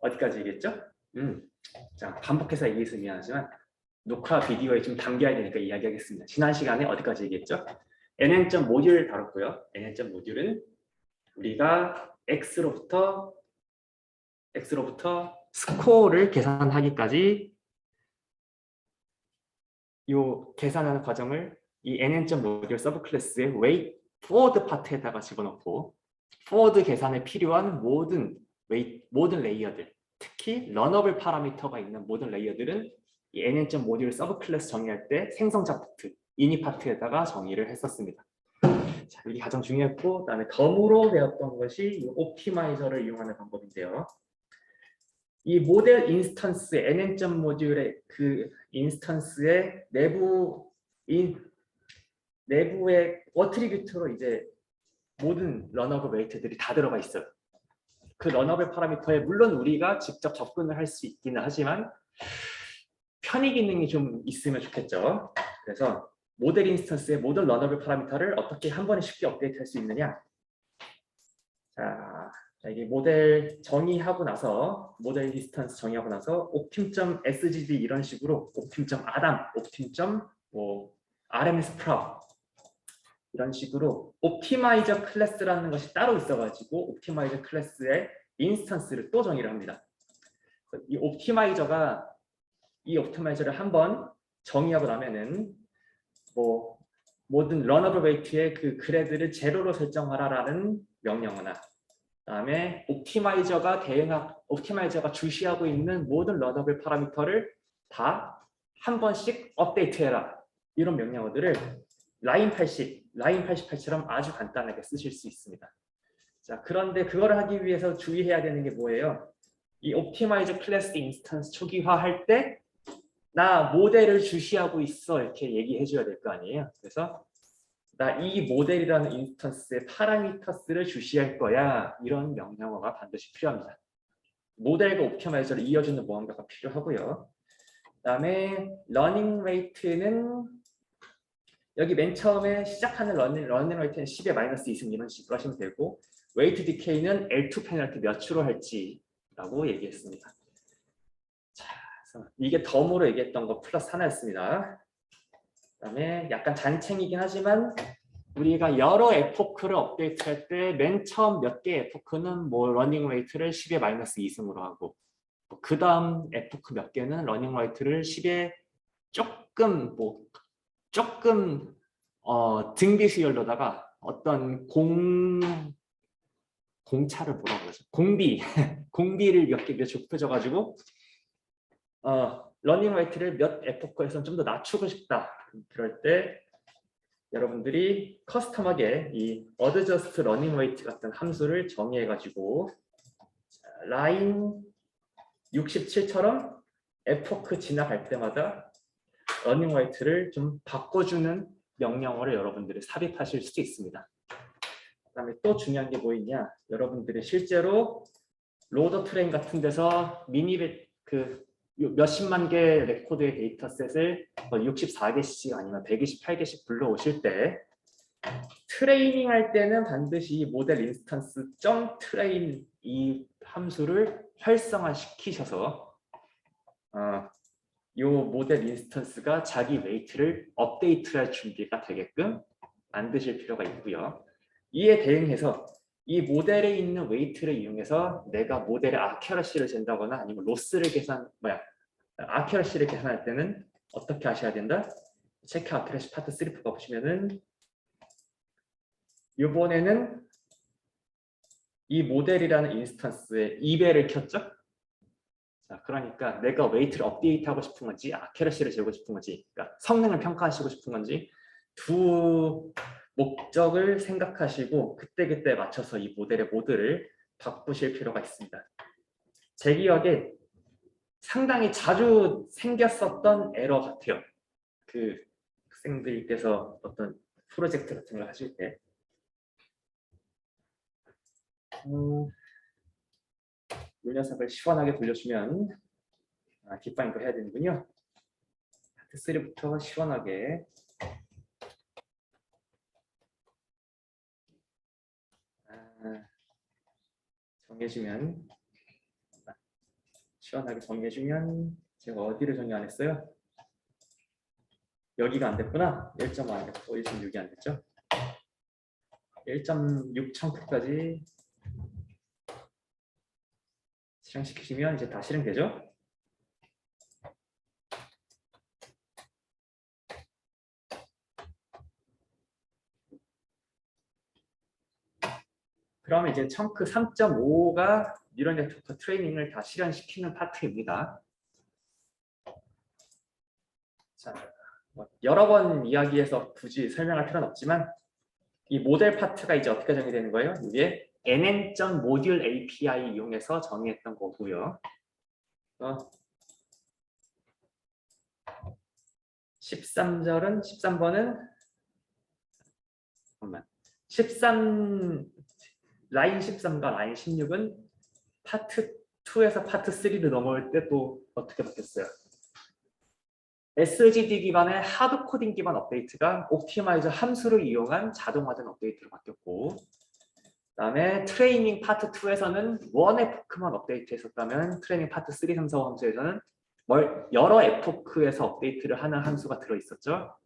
어디까지 얘기했죠? 자, 반복해서 얘기해서 미안하지만 녹화 비디오에 좀 담겨야 되니까 이야기하겠습니다. 지난 시간에 어디까지 얘기했죠? nn. 모듈을 다뤘고요. nn. 모듈은 우리가 x로부터 스코어를 계산하기까지 이 계산하는 과정을 이 nn. 모듈 서브 클래스의 weight forward 파트에다가 집어넣고 forward 계산에 필요한 모든 레이어들, 특히 러너블 파라미터가 있는 모든 레이어들은 이 nn. 모듈 서브 클래스 정의할 때 생성자 파트, 이니 파트에다가 정의를 했었습니다. 자, 이게 가장 중요했고, 그다음에 덤으로 배웠던 것이 이 옵티마이저를 이용하는 방법인데요. 이 모델 인스턴스 nn. 모듈의 그 인스턴스의 내부의 어트리뷰트로 이제 모든 러너블 웨이트들이 다 들어가 있어요. 그 러너블 파라미터에 물론 우리가 직접 접근을 할 수 있기는 하지만 편의 기능이 좀 있으면 좋겠죠. 그래서 모델 인스턴스의 모든 러너블 파라미터를 어떻게 한 번에 쉽게 업데이트할 수 있느냐. 자, 이게 모델 정의하고 나서 모델 인스턴스 정의하고 나서 optim.sgd 이런 식으로 optim.adam, optim.rms-proc 이런 식으로 옵티마이저 클래스라는 것이 따로 있어가지고 옵티마이저 클래스의 인스턴스를 또 정의를 합니다. 이 옵티마이저를 한번 정의하고 나면은 모든 러너블 웨이트의 그 그래드를 제로로 설정하라라는 명령어나 그다음에 옵티마이저가 주시하고 있는 모든 러너블 파라미터를 다 한 번씩 업데이트해라 이런 명령어들을 라인 88처럼 아주 간단하게 쓰실 수 있습니다. 자, 그런데 그거를 하기 위해서 주의해야 되는 게 뭐예요? 이 옵티마이저 클래스 인스턴스 초기화할 때 나 모델을 주시하고 있어 이렇게 얘기해 줘야 될 거 아니에요. 그래서 나 이 모델이라는 인스턴스의 파라미터스를 주시할 거야. 이런 명령어가 반드시 필요합니다. 모델과 옵티마이저를 이어주는 무언가가 필요하고요. 그다음에 러닝 레이트는 여기 맨 처음에 시작하는 러닝 레이트는 10의 마이너스 2승 이런 식으로 하시면 되고 웨이트 디케이는 L2 페널티 몇으로 할지라고 얘기했습니다. 자, 그래서 이게 덤으로 얘기했던 거 플러스 하나였습니다. 그다음에 약간 잔챙이긴 하지만 우리가 여러 에포크를 업데이트할 때 맨 처음 몇 개 에포크는 러닝 레이트를 10의 마이너스 2승으로 하고 그 다음 에포크 몇 개는 러닝 레이트를 10의 조금 등비 수열로다가 어떤 공차를 뭐라고 그러죠? 공비를 몇 좁혀져가지고 러닝 레이트를 몇 에포크에서는 좀 더 낮추고 싶다. 그럴 때 여러분들이 커스텀하게 이 adjust running rate 같은 함수를 정의해가지고 라인 67처럼 에포크 지나갈 때마다 러닝 레이트를 좀 바꿔주는 명령어를 여러분들이 삽입하실 수도 있습니다. 그다음에 또 중요한 게 뭐 있냐? 여러분들이 실제로 로더 트레인 같은 데서 몇십만 개 레코드의 데이터셋을 64개씩 아니면 128개씩 불러오실 때 트레이닝 할 때는 반드시 모델 인스턴스 .train 이 함수를 활성화시키셔서 이 모델 인스턴스가 자기 웨이트를 업데이트할 준비가 되게끔 만드실 필요가 있고요. 이에 대응해서 이 모델에 있는 웨이트를 이용해서 내가 모델의 아큐러시를 잰다거나 아니면 아큐러시를 계산할 때는 어떻게 하셔야 된다? 체크 아큐러시 파트 3 보시면은 이번에는 이 모델이라는 인스턴스에 2배를 켰죠? 자, 그러니까 내가 웨이트를 업데이트하고 싶은 건지 아큐러시를 재고 싶은 건지 그러니까 성능을 평가하시고 싶은 건지 두 목적을 생각하시고 그때그때 맞춰서 이 모델의 모드를 바꾸실 필요가 있습니다. 제 기억에 상당히 자주 생겼었던 에러 같아요. 그 학생들께서 어떤 프로젝트 같은 걸 하실 때 이 녀석을 시원하게 돌려주면 뒷방도 해야 되는군요. 파트 3부터 시원하게 정해주면 시원하게 정리해주면 제가 어디를 정리 안 했어요? 여기가 안 됐구나. 1.5 안 됐고 1.6이 안 됐죠. 1.6 청구까지 실행시키시면 이제 다 실행되죠. 그러면 이제 청크 3.5가 뉴럴 네트워크 트레이닝을 다 실현시키는 파트입니다. 자, 여러 번 이야기해서 굳이 설명할 필요는 없지만 이 모델 파트가 이제 어떻게 정의되는 거예요? 이게 nn.module API 이용해서 정의했던 거고요. 13번은 잠깐만. 13 라인 13과 라인 16은 파트 2에서 파트 3를 넘어올 때 또 어떻게 바뀌었어요? SGD 기반의 하드 코딩 기반 업데이트가 옵티마이저 함수를 이용한 자동화된 업데이트로 바뀌었고, 그다음에 트레이닝 파트 2에서는 원 에포크만 업데이트했었다면 트레이닝 파트 3, 3, 4 함수에서는 여러 에포크에서 업데이트를 하는 함수가 들어있었죠.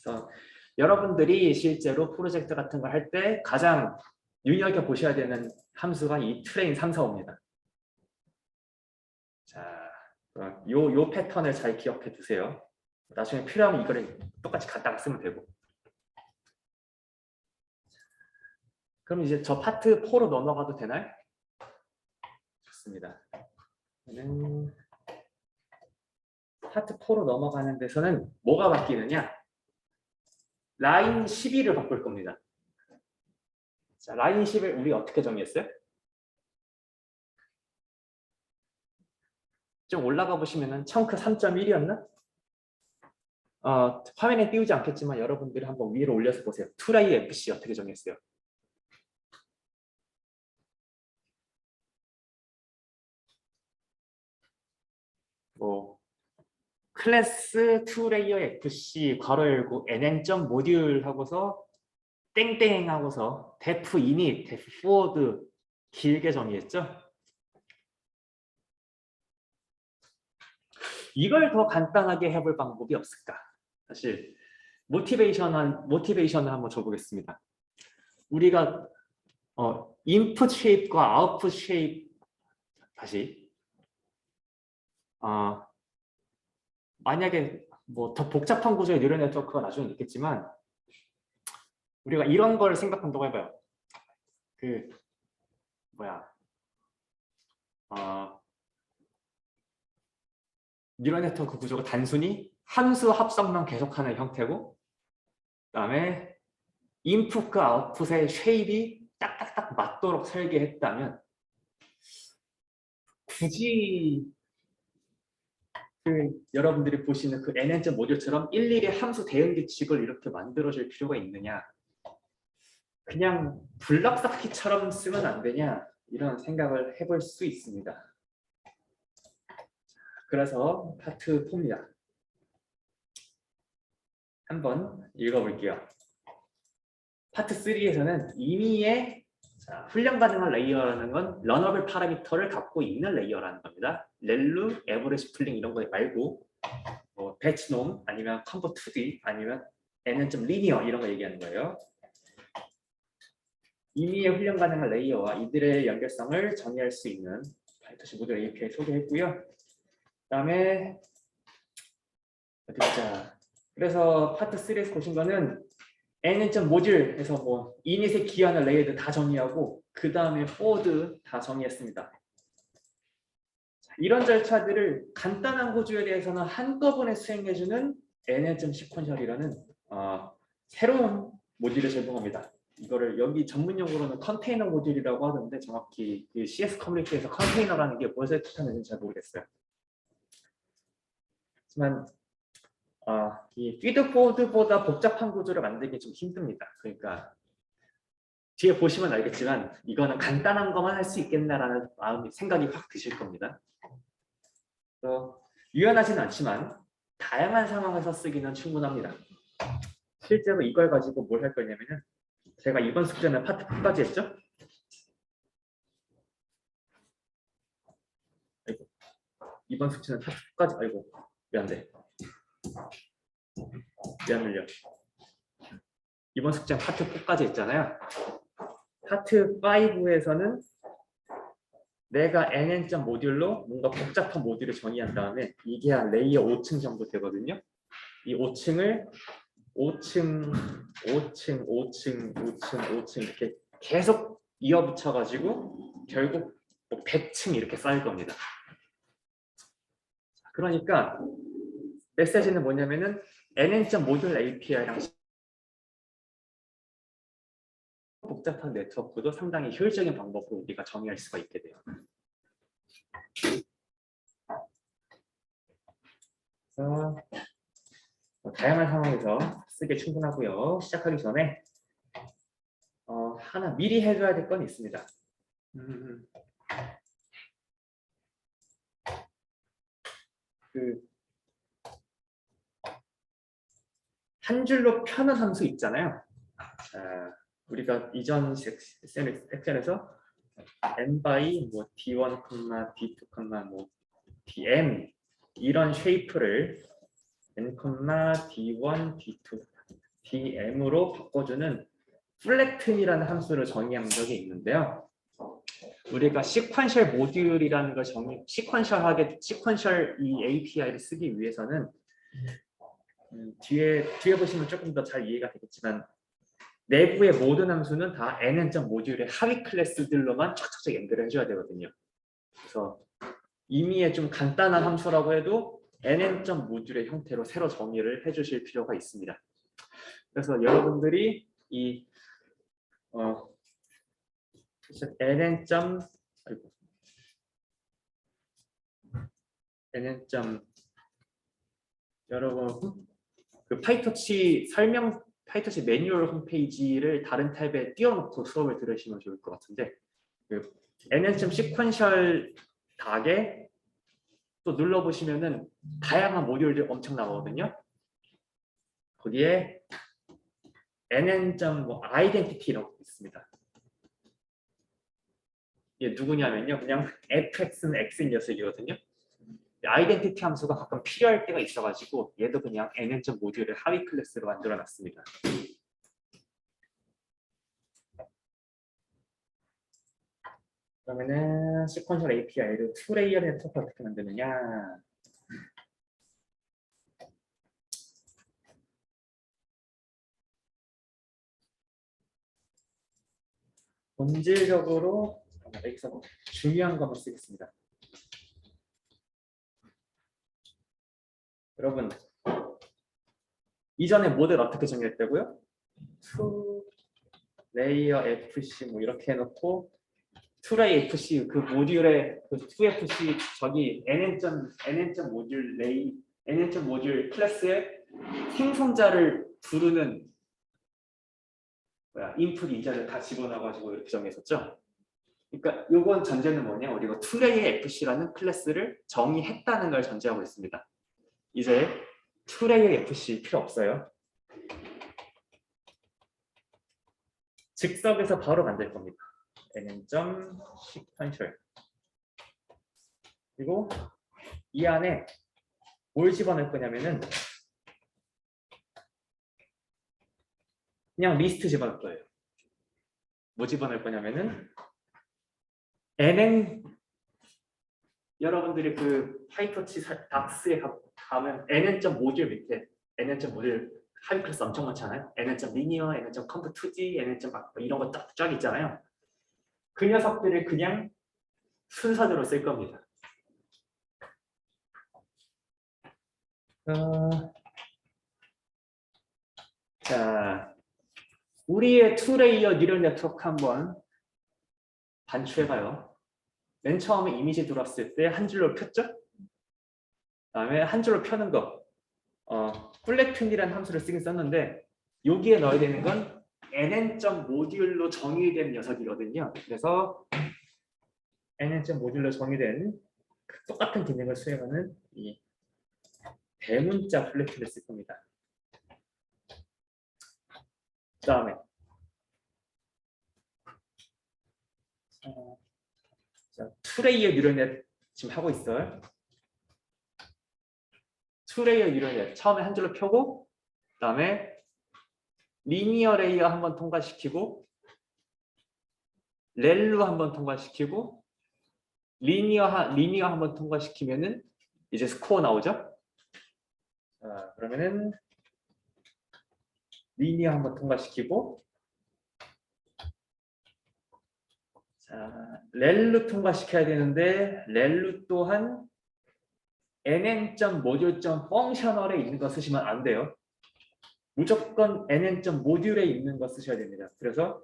그래서 여러분들이 실제로 프로젝트 같은 걸 할 때 가장 눈여겨 보셔야 되는 함수가 이 트레인 3, 4, 5입니다. 자, 요 패턴을 잘 기억해 두세요. 나중에 필요하면 이거를 똑같이 갖다가 쓰면 되고. 그럼 이제 저 파트 4로 넘어가도 되나요? 좋습니다. 저는 파트 4로 넘어가는 데서는 뭐가 바뀌느냐? 라인 12를 바꿀 겁니다. 자, 라인 10을 우리 어떻게 정의했어요? 좀 올라가 보시면은 청크 3.1이었나? 화면에 띄우지 않겠지만 여러분들이 한번 위로 올려서 보세요. 투라이 FC 어떻게 정했어요? 클래스 2레이어 FC 괄호 열고 nn.module 하고서 땡땡 하고서 def init, def forward 길게 정의했죠? 이걸 더 간단하게 해볼 방법이 없을까? 사실 모티베이션을 한번 줘보겠습니다. 우리가 인풋 쉐입과 아웃풋 쉐입 다시 만약에 뭐 더 복잡한 구조의 뉴럴 네트워크가 나중에 있겠지만 우리가 이런 걸 생각한다고 해봐요. 뉴럴 네트워크 구조가 단순히 함수 합성만 계속하는 형태고, 그다음에 인풋과 아웃풋의 쉐입이 딱딱딱 맞도록 설계했다면 굳이 여러분들이 보시는 그 nn 모듈처럼 일일이 함수 대응 규칙을 이렇게 만들어줄 필요가 있느냐? 그냥 블럭 쌓기처럼 쓰면 안 되냐? 이런 생각을 해볼 수 있습니다. 그래서 파트 4입니다. 한번 읽어볼게요. 파트 3에서는 임의의 훈련 가능한 레이어라는 건 러너블 파라미터를 갖고 있는 레이어라는 겁니다. 렐루, 에버리지 풀링 이런 거 말고 배치놈 아니면 컴포 2D 아니면 nn.linear 이런 거 얘기하는 거예요. 임의의 훈련 가능한 레이어와 이들의 연결성을 정의할 수 있는 파이터시 모듈 API 소개했고요. 그다음에 어디 보자. 그래서 파트 3에서 보신 거는 nn.module에서 뭐 init에 기여하는 레이어들 다 정의하고 그 다음에 forward 다 정의했습니다. 이런 절차들을 간단한 구조에 대해서는 한꺼번에 수행해주는 nn.sequential이라는 새로운 모듈을 제공합니다. 이거를 여기 전문 용어로는 컨테이너 모듈이라고 하던데 정확히 그 CS 커뮤니티에서 컨테이너라는 게 무엇을 뜻하는지 잘 모르겠어요. 하지만 이 피드포드보다 복잡한 구조를 만들기 좀 힘듭니다. 그러니까 뒤에 보시면 알겠지만 이거는 간단한 것만 할 수 있겠나라는 생각이 확 드실 겁니다. 유연하지는 않지만 다양한 상황에서 쓰기는 충분합니다. 실제로 이걸 가지고 뭘 할 거냐면은 제가 이번 숙제는 파트 4까지 했죠? 이번 숙제는 파트 4까지. 아이고 왜 안 돼? 왜 안 밀려? 이번 숙제는 파트 4까지 있잖아요. 파트 5에서는 내가 nn 모듈로 뭔가 복잡한 모듈을 정의한 다음에 이게 한 레이어 5층 정도 되거든요. 이 5층을 5층, 5층, 5층, 5층, 5층 이렇게 계속 이어붙여가지고 결국 뭐 100층 이렇게 쌓일 겁니다. 그러니까 메시지는 뭐냐면은 nn 모듈 API랑 복잡한 네트워크도 상당히 효율적인 방법으로 우리가 정의할 수가 있게 돼요. 그래서 다양한 상황에서 쓰기 충분하고요. 시작하기 전에 하나 미리 해줘야 될 건 있습니다. 한 줄로 펴는 함수 있잖아요. 우리가 이전 섹션에서 n by 뭐 d1, d2, 뭐 dm 이런 쉐이프를 n, d1, d2, dm으로 바꿔주는 플래튼이라는 함수를 정의한 적이 있는데요. 우리가 시퀀셜 모듈이라는 걸 시퀀셜 이 API를 쓰기 위해서는 뒤에 보시면 조금 더 잘 이해가 되겠지만 내부의 모든 함수는 다 nn 모듈의 하위 클래스들로만 척척척 연결을 해줘야 되거든요. 그래서 이미의 좀 간단한 함수라고 해도 nn 모듈의 형태로 새로 정의를 해주실 필요가 있습니다. 그래서 여러분들이 이 nn 여러분 그 파이터치 파이터치 매뉴얼 홈페이지를 다른 탭에 띄워놓고 수업을 들으시면 좋을 것 같은데 그 nn 시퀀셜 닥에 또 눌러보시면은 다양한 모듈들 엄청 나오거든요. 거기에 nn 뭐 아이덴티티라고 있습니다. 이게 누구냐면요, 그냥 fx는 x인 녀석이거든요. 아이덴티티 함수가 가끔 필요할 때가 있어가지고 얘도 그냥 nn 모듈을 하위 클래스로 만들어놨습니다. 그러면은 시퀀셜 API를 2레이어 네트워크 어떻게 만드느냐? 본질적으로 여기서 중요한 것만 쓰겠습니다. 여러분 이전에 모델 어떻게 정의했다고요? 2레이어 FC 뭐 이렇게 해놓고 2레이 FC 그 모듈에 그 2FC 저기 nn 모듈 nn 모듈 클래스의 생성자를 부르는 인풋 인자를 다 집어넣어가지고 이렇게 정했었죠. 그러니까 이건 전제는 뭐냐? 우리가 2레이어 FC라는 클래스를 정의했다는 걸 전제하고 있습니다. 이제 2레이어 FC 필요 없어요. 즉석에서 바로 만들 겁니다. nn 시퀀셜 그리고 이 안에 뭘 집어넣을 거냐면은 그냥 리스트 집어넣을 거예요. 뭐 집어넣을 거냐면은 nn 여러분들이 그 파이터치 닥스에 가면 nn 모듈 밑에 nn 모듈 하위 클래스 엄청 많잖아요. nn linear, nn comp 2D, nn 이런 거 쫙 있잖아요. 그 녀석들을 그냥 순서대로 쓸 겁니다. 자, 우리의 2레이어 뉴럴 네트워크 한번 반추해봐요. 맨 처음에 이미지 들어왔을 때 한 줄로 폈죠? 그다음에 한 줄로 펴는 거 플래툰이라는 함수를 쓰긴 썼는데 여기에 넣어야 되는 건 nn 모듈로 정의된 녀석이거든요. 그래서 nn 모듈로 정의된 똑같은 기능을 수행하는 이 대문자 플래툰을 쓸 겁니다. 그 다음에 2레이어 뉴럴넷 지금 하고 있어요. 2레이어 이루어져요. 처음에 한 줄로 펴고 그다음에 리니어 레이어 한번 통과시키고 렐로 한번 통과시키고 리니어 한번 통과시키면은 이제 스코어 나오죠. 자, 그러면은 리니어 한번 통과시키고 자, 렐로 통과시켜야 되는데 렐로 또한 nn.module.functional에 있는 거 쓰시면 안 돼요. 무조건 nn.module에 있는 거 쓰셔야 됩니다. 그래서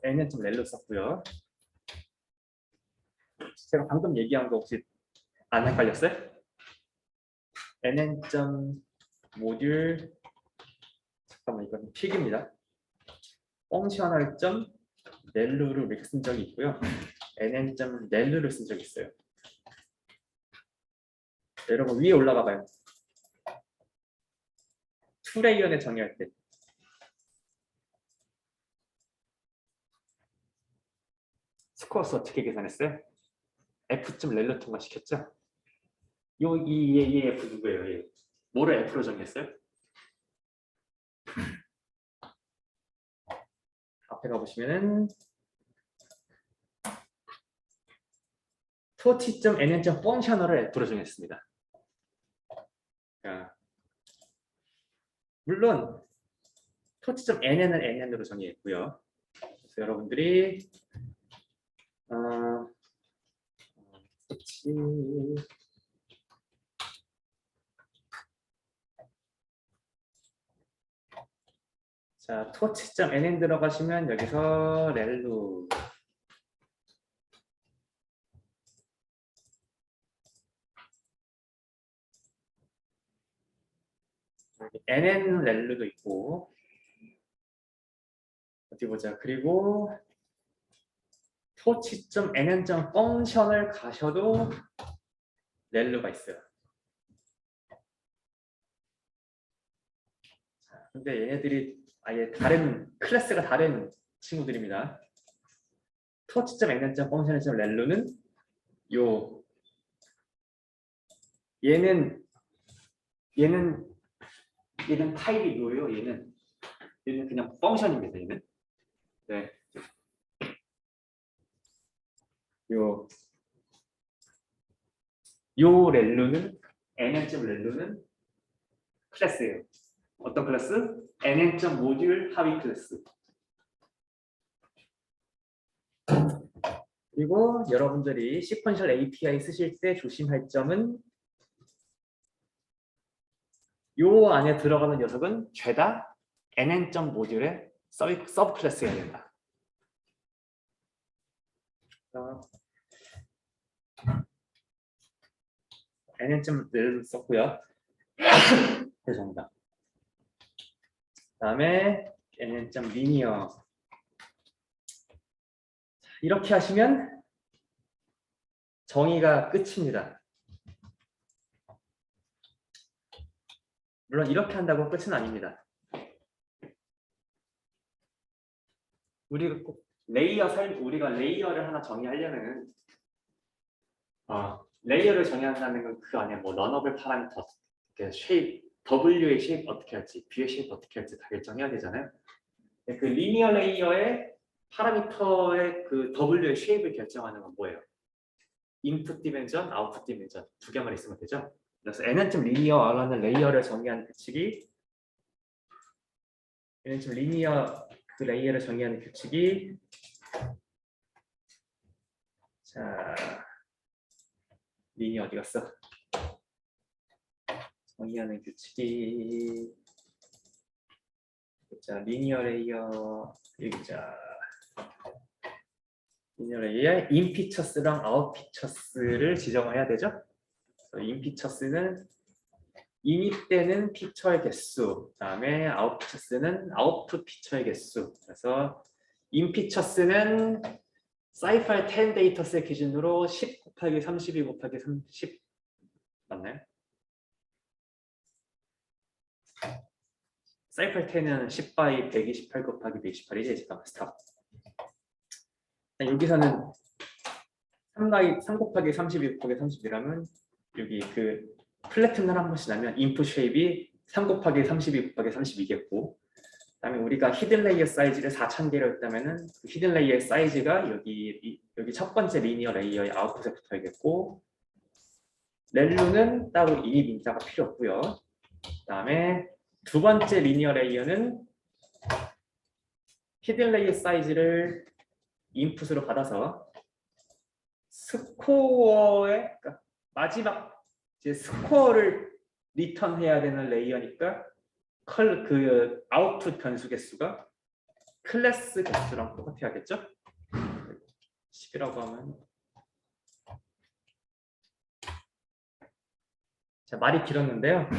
nn.rel로 썼고요. 제가 방금 얘기한 거 혹시 안 헷갈렸어요? nn.module 잠깐만 이건 픽입니다. functional.rel로를 이렇게 쓴 적이 있고요. nn.rel로를 쓴 적이 있어요. 여러분 위에 올라가 봐요. 2레이어에 정의할 때 스코어스 어떻게 계산했어요? F.렐로 통과시켰죠? 이 F 누구예요? 얘. 뭐를 F로 정의했어요? 앞에 가보시면은 토치.nn.functional을 F로 정했습니다. 물론 토치.nn을 nn으로 정의했고요. 그래서 여러분들이 토치 자 토치.nn 들어가시면 여기서 렐로 nn 렐로도 있고 어디 보자. 그리고 토치.nn.function을 가셔도 렐로가 있어요. 근데 얘네들이 아예 다른 클래스가 다른 친구들입니다. 토치.nn.function의.렐로는 요 얘는 타입이 뭐예요? 얘는 그냥 펑션입니다. 얘는 네. 요 렐로는 nn.렐로는 클래스예요. 어떤 클래스? nn.모듈 하위 클래스. 그리고 여러분들이 시퀀셜 API 쓰실 때 조심할 점은 요 안에 들어가는 녀석은 죄다 nn.모듈의 서브 클래스여야 된다. nn.렐로 썼고요. 죄송합니다. 다음에 nn.linear 이렇게 하시면 정의가 끝입니다. 물론 이렇게 한다고 끝은 아닙니다. 우리가 레이어를 하나 정의하려면 레이어를 정의한다는 건 그 안에 뭐 러너블 파라미터, 쉐입, W의 쉐입 어떻게 할지, B의 쉐입 어떻게 할지 다 결정해야 되잖아요. 그 리니어 레이어의 파라미터의 그 W의 쉐입을 결정하는 건 뭐예요? 인풋 디멘전, 아웃풋 디멘전 두 개만 있으면 되죠. 그래서 nn.linear라는 레이어를 정의하는 규칙이 nn.linear 그 레이어를 정의하는 규칙이 자 리니어 어디 갔어? 정의하는 규칙이 자 리니어 레이어 여기자 리니어 레이어에 인피처스랑 아웃피처스를 지정해야 되죠. 인피처스는 인입되는 피처의 개수, 그다음에 아웃피처스는 아웃풋 피처의 개수. 그래서 인피처스는 사이파이 10 데이터셋 기준으로 10 곱하기 32 곱하기 30 맞나요? 사이파이 10은 10 바이 128 곱하기 128이지. 잠깐만 스탑. 여기서는 3 곱하기 32 곱하기 32라면 여기 그 플래튼을 한 번씩 나면 인풋 쉐입이 3 곱하기 32 곱하기 32겠고, 그다음에 우리가 히든 레이어 사이즈를 4000개로 했다면은 그 히든 레이어 사이즈가 여기 첫 번째 리니어 레이어의 아웃풋에 붙어야겠고, 렐루는 따로 인입 인자가 필요 없고요. 그다음에 두 번째 리니어 레이어는 히든 레이어 사이즈를 인풋으로 받아서 스코어의 그러니까 마지막 이제 스코어를 리턴해야 되는 레이어니까 그 아웃풋 변수 개수가 클래스 개수랑 똑같아야겠죠? 10이라고 하면 자, 말이 길었는데요.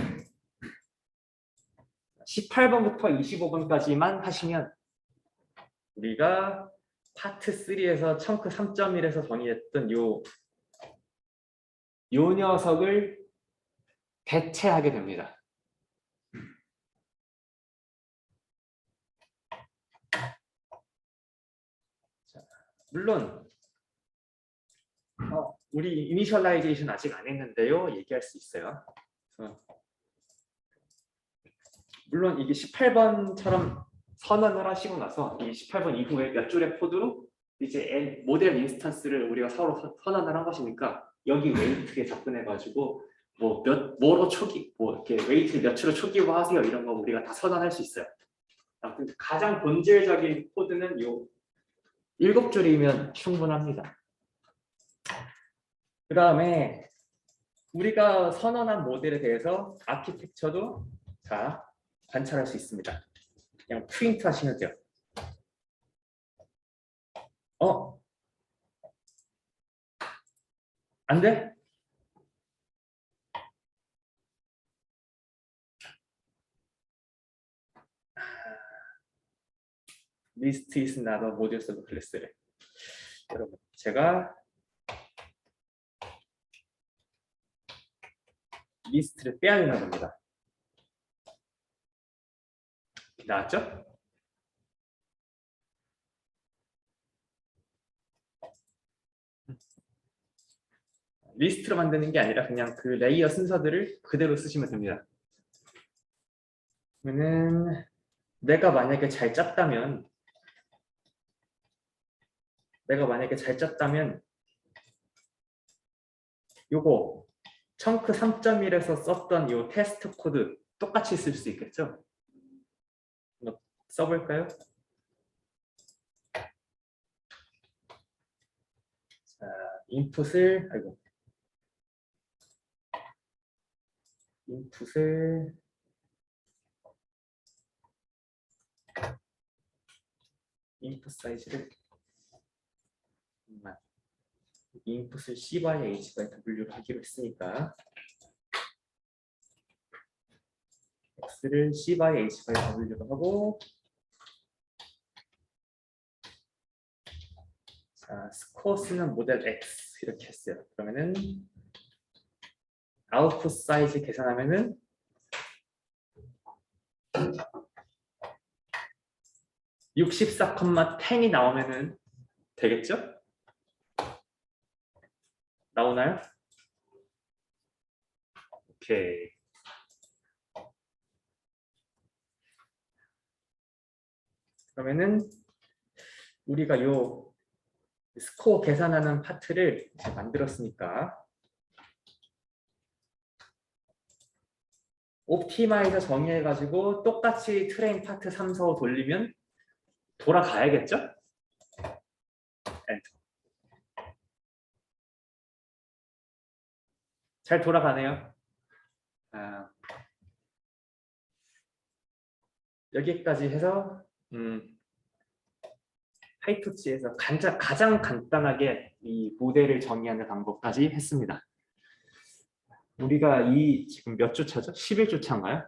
18번부터 25번까지만 하시면 우리가 파트 3에서 청크 3.1에서 정의했던 요 녀석을 대체하게 됩니다. 자, 물론 우리 이니셜라이제이션 아직 안 했는데요. 얘기할 수 있어요. 물론 이게 18번처럼 선언을 하시고 나서 이 18번 이후에 몇 줄의 코드로 이제 모델 인스턴스를 우리가 서로 선언을 한 것이니까 여기 웨이트에 접근해가지고 뭐로 이렇게 웨이트 몇 줄을 초기화하세요 이런 거 우리가 다 선언할 수 있어요. 가장 본질적인 코드는 요 7줄이면 충분합니다. 그 다음에 우리가 선언한 모델에 대해서 아키텍처도 자 관찰할 수 있습니다. 그냥 프린트 하시면 돼요. 안 돼? List is not a module of class래. 여러분, 제가 리스트를 빼야 되나 봅니다. 나왔죠? 리스트로 만드는 게 아니라 그냥 그 레이어 순서들을 그대로 쓰시면 됩니다. 그러면은 내가 만약에 잘 짰다면 요거 청크 3.1에서 썼던 요 테스트 코드 똑같이 쓸 수 있겠죠? 한번 써볼까요? 자, 인풋을 인풋 사이즈를 인풋을 C by H by W로 하기로 했으니까 X를 C by H by W로 하고, 자, 스코어 쓰는 모델 X 이렇게 했어요. 그러면은 아웃풋 사이즈 계산하면은 64,10이 나오면은 되겠죠? 나오나요? 오케이. 그러면은 우리가 요 스코어 계산하는 파트를 이제 만들었으니까 옵티마이저 정의해가지고 똑같이 트레인 파트 3, 4, 5 돌리면 돌아가야겠죠? 잘 돌아가네요. 여기까지 해서 파이토치에서 가장 간단하게 이 모델을 정의하는 방법까지 했습니다. 우리가 지금 몇 주 차죠? 11주 차인가요?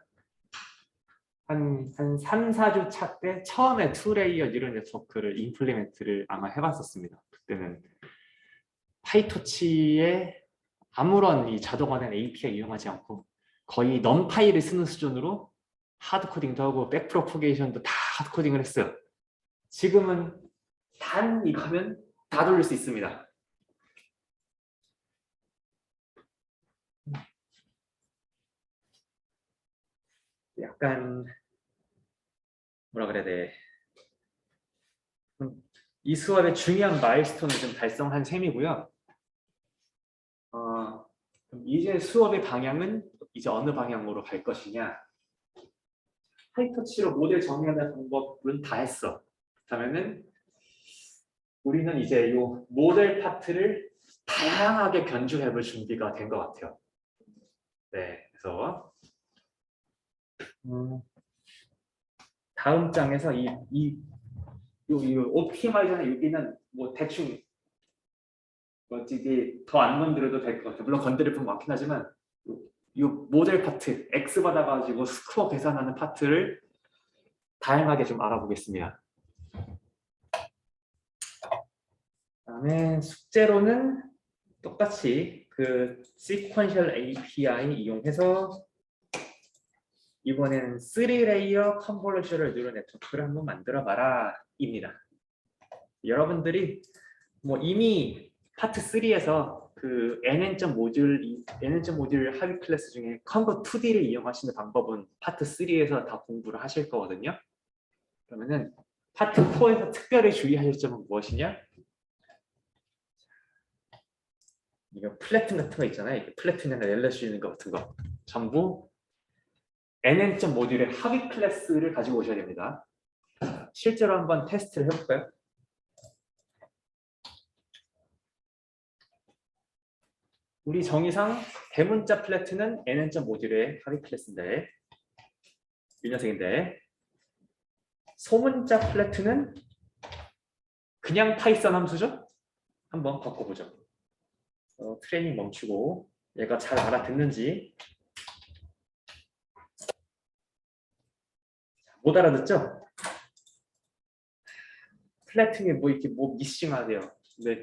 한 3, 4주 차 때 처음에 투레이어 뉴럴 네트워크를 임플리멘트를 아마 해봤었습니다. 그때는 파이토치에 아무런 이 자동화된 API 이용하지 않고 거의 넘파이를 쓰는 수준으로 하드코딩도 하고 백프로포게이션도 다 하드코딩을 했어요. 지금은 단 이거 하면 다 돌릴 수 있습니다. 약간 뭐라 그래야 돼? 이 수업의 중요한 마일스톤을 좀 달성한 셈이고요. 그럼 이제 수업의 방향은 이제 어느 방향으로 갈 것이냐? 하이터치로 모델 정리하는 방법은 다 했어. 그러면은 우리는 이제 이 모델 파트를 다양하게 변주해볼 준비가 된 것 같아요. 네, 그래서 다음 장에서 이 옵티마이저나 여기는 뭐 대충 어찌기 더 안 건드려도 될 것 같아요. 물론 건드릴 부분 많긴 하지만 이 모델 파트 X 받아가지고 스코어 계산하는 파트를 다양하게 좀 알아보겠습니다. 그다음에 숙제로는 똑같이 그 sequential API 이용해서 이번에는 3레이어 컨볼루션을 뉴럴 네트워크를 한번 만들어 봐라 입니다. 여러분들이 뭐 이미 파트 3에서 그 NN.모듈 합의 클래스 중에 컨버 2D를 이용하시는 방법은 파트 3에서 다 공부를 하실 거거든요. 그러면은 파트 4에서 특별히 주의하실 점은 무엇이냐? 이거 플래툰 같은 거 있잖아요. 플래툰이나 렐러시 있는 거 같은 거 전부 NN.모듈의 합의 클래스를 가지고 오셔야 됩니다. 실제로 한번 테스트를 해볼까요? 우리 정의상 대문자 플래툰은 NN.모듈의 합의 클래스인데 이 녀석인데 소문자 플래툰은 그냥 파이썬 함수죠? 한번 바꿔보죠. 트레이닝 멈추고 얘가 잘 알아듣는지 못 알아듣죠? 플래툰이 뭐 이렇게 뭐 미싱하대요. 근데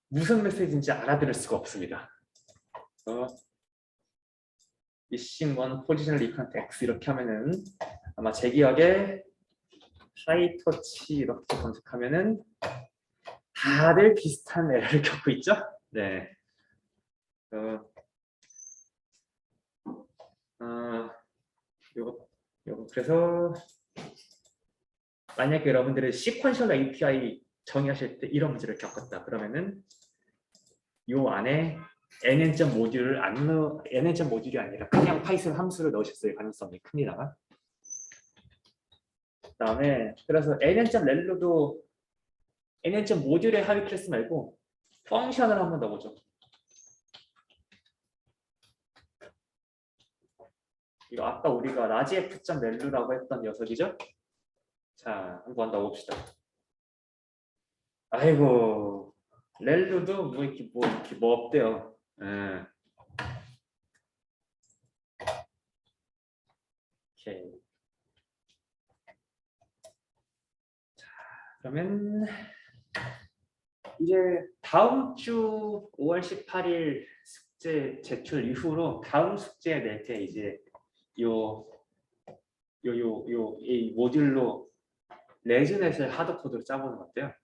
무슨 메시지인지 알아들을 수가 없습니다. 미싱 원 포지셔널 이퀄트 X 이렇게 하면은 아마 제 기억에 하이터치 이렇게 검색하면은 다들 비슷한 에러를 겪고 있죠? 네. 요거 그래서 만약에 여러분들이 시퀀셜 API 정의하실 때 이런 문제를 겪었다 그러면은 요 안에 NN.모듈을 안 넣어 NN.모듈이 아니라 그냥 파이썬 함수를 넣으셨을 가능성이 큽니다. 그다음에 그래서 NN.렐로도 NN.모듈의 합의 클래스 말고 펑션을 한번 넣어보죠. 이거 아까 우리가 라지F.렐루라고 했던 녀석이죠? 자, 한번 넣어봅시다. 아이고, 렐루도 뭐 이렇게 뭐 없대요. 오케이. 자, 그러면 이제 다음 주 5월 18일 숙제 제출 이후로 다음 숙제 낼 때 이제 이 모듈로 레즈넷을 하드코드로 짜보는 거 어때요?